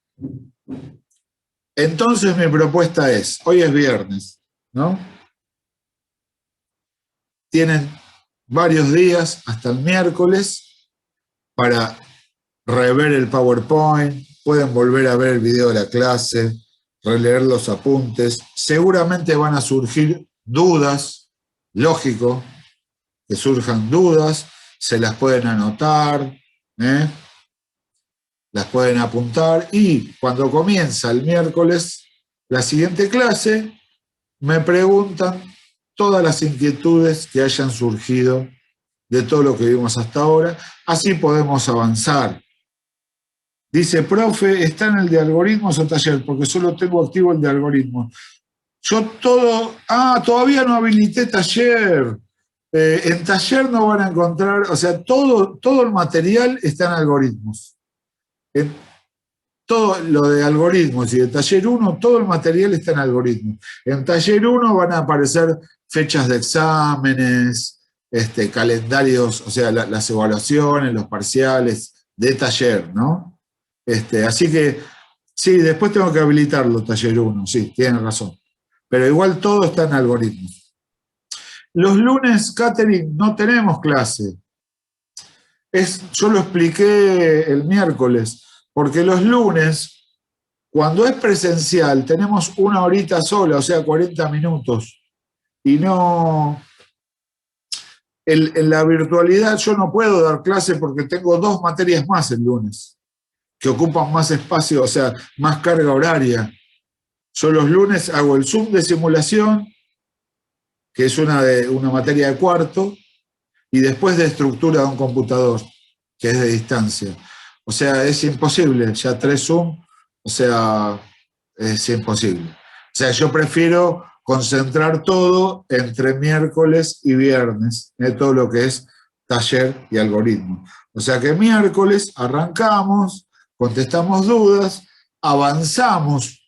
S1: Entonces mi propuesta es, hoy es viernes, ¿no? Tienen varios días hasta el miércoles para rever el PowerPoint, pueden volver a ver el video de la clase, releer los apuntes. Seguramente van a surgir dudas, lógico, que surjan dudas, se las pueden anotar, las pueden apuntar, y cuando comienza el miércoles la siguiente clase, me preguntan todas las inquietudes que hayan surgido de todo lo que vimos hasta ahora, así podemos avanzar. Dice, profe, ¿está en el de algoritmos o taller? Porque solo tengo activo el de algoritmos. Yo todavía no habilité taller. En taller no van a encontrar, o sea, todo el material está en algoritmos. Todo lo de algoritmos y de taller 1, todo el material está en algoritmos. En taller 1 van a aparecer fechas de exámenes, calendarios, o sea, las evaluaciones, los parciales de taller, ¿no? Así que, sí, después tengo que habilitarlo, taller 1, sí, tienen razón. Pero igual todo está en algoritmos. Los lunes, Catherine, no tenemos clase. Yo lo expliqué el miércoles, porque los lunes, cuando es presencial, tenemos una horita sola, o sea, 40 minutos. Y no... En la virtualidad yo no puedo dar clase porque tengo 2 materias más el lunes, que ocupan más espacio, o sea, más carga horaria. Yo los lunes hago el Zoom de simulación, que es una materia de cuarto, y después de estructura de un computador, que es de distancia. O sea, es imposible, ya 3 Zoom, o sea, es imposible. O sea, yo prefiero concentrar todo entre miércoles y viernes, todo lo que es taller y algoritmo. O sea que miércoles arrancamos, contestamos dudas, avanzamos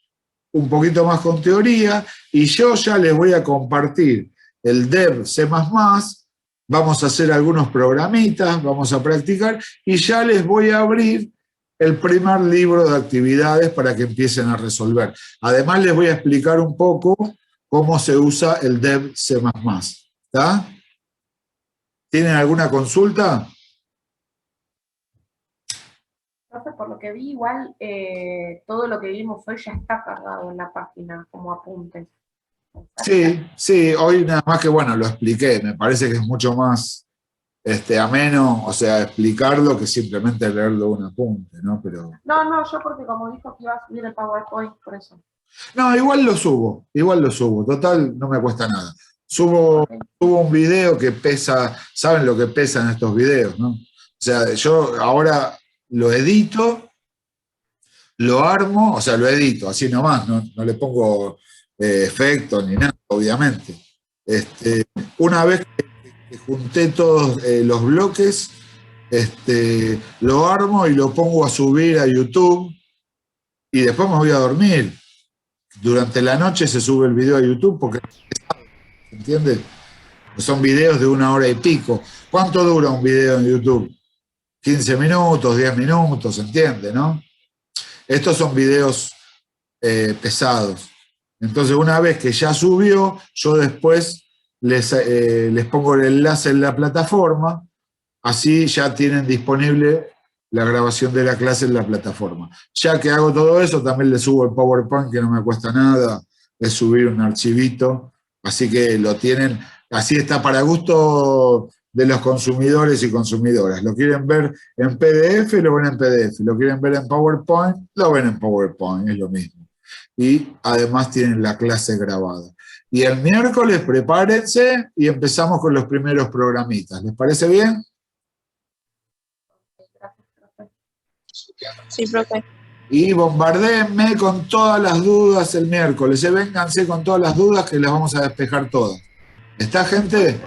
S1: un poquito más con teoría, y yo ya les voy a compartir el dev C++, vamos a hacer algunos programitas, vamos a practicar, y ya les voy a abrir el primer libro de actividades para que empiecen a resolver. Además les voy a explicar un poco cómo se usa el dev C++. ¿Está? ¿Tienen alguna consulta?
S2: Entonces, por lo que vi, igual todo lo que vimos hoy ya está cargado en la página como apuntes.
S1: Sí, hoy nada más que, bueno, lo expliqué, me parece que es mucho más ameno, o sea, explicarlo que simplemente leerlo un apunte, ¿no? Pero...
S2: No, yo porque como dijo que iba a subir el PowerPoint, por eso.
S1: No, igual lo subo, total, no me cuesta nada. Subo un video que pesa, ¿saben lo que pesan estos videos, no? O sea, yo ahora lo edito, lo armo, o sea, lo edito, así nomás, no le pongo efectos ni nada, obviamente. Una vez que junté todos los bloques, lo armo y lo pongo a subir a YouTube, y después me voy a dormir. Durante la noche se sube el video a YouTube porque, ¿se entiende? Son videos de 1 hora y pico. ¿Cuánto dura un video en YouTube? 15 minutos, 10 minutos, ¿se entiende, no? Estos son videos pesados. Entonces, una vez que ya subió, yo después les pongo el enlace en la plataforma, así ya tienen disponible la grabación de la clase en la plataforma. Ya que hago todo eso, también les subo el PowerPoint, que no me cuesta nada, es subir un archivito, así que lo tienen, así está para gusto de los consumidores y consumidoras. Lo quieren ver en PDF, lo ven en PDF. Lo quieren ver en PowerPoint, lo ven en PowerPoint, es lo mismo. Y además tienen la clase grabada. Y el miércoles prepárense y empezamos con los primeros programitas. ¿Les parece bien?
S5: Sí, profe.
S1: Y bombardéenme con todas las dudas el miércoles. Vénganse con todas las dudas que las vamos a despejar todas. ¿Está, gente?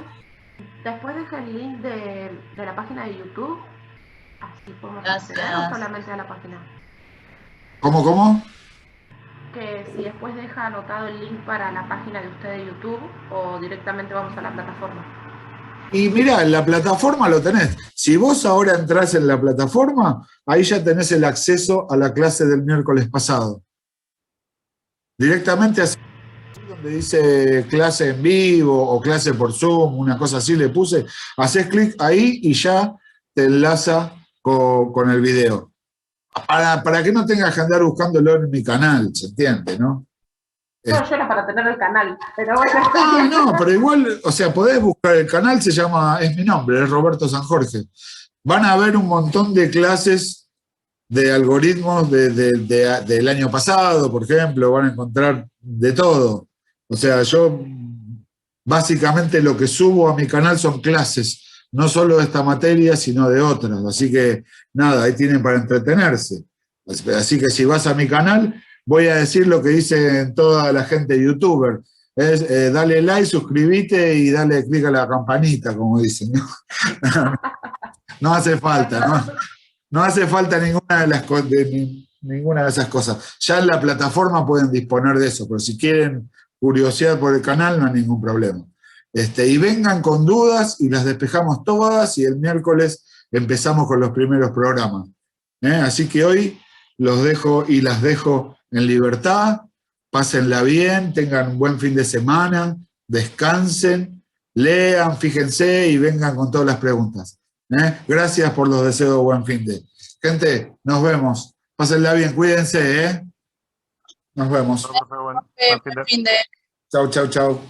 S2: Después deja el link de la página de YouTube. Así podemos
S5: Gracias.
S2: acceder o solamente a la página.
S1: ¿Cómo?
S2: Que si después deja anotado el link para la página de usted de YouTube o directamente vamos a la plataforma.
S1: Y mirá, en la plataforma lo tenés. Si vos ahora entrás en la plataforma, ahí ya tenés el acceso a la clase del miércoles pasado. Directamente así, donde dice clase en vivo o clase por Zoom, una cosa así le puse, haces clic ahí y ya te enlaza con el video. Para que no tengas que andar buscándolo en mi canal, ¿se entiende, no?
S2: No, yo era para tener el canal, pero bueno.
S1: Ah, no, pero igual, o sea, podés buscar el canal, se llama, es mi nombre, es Roberto San Jorge. Van a ver un montón de clases de algoritmos del año pasado, por ejemplo, van a encontrar de todo. O sea, yo básicamente lo que subo a mi canal son clases, no solo de esta materia, sino de otras. Así que, nada, ahí tienen para entretenerse. Así que si vas a mi canal, voy a decir lo que dicen toda la gente youtuber. Es dale like, suscríbete y dale clic a la campanita, como dicen, ¿no? No hace falta, no hace falta ninguna de esas cosas. Ya en la plataforma pueden disponer de eso, pero si quieren curiosidad por el canal, no hay ningún problema. Y vengan con dudas y las despejamos todas y el miércoles empezamos con los primeros programas. Así que hoy los dejo y las dejo en libertad, pásenla bien, tengan un buen fin de semana, descansen, lean, fíjense y vengan con todas las preguntas. Gracias por los deseos de buen fin de. Gente, nos vemos. Pásenla bien, cuídense, Nos vemos.
S3: Buen fin de-
S5: Fin de...
S1: Chau, chau, chau.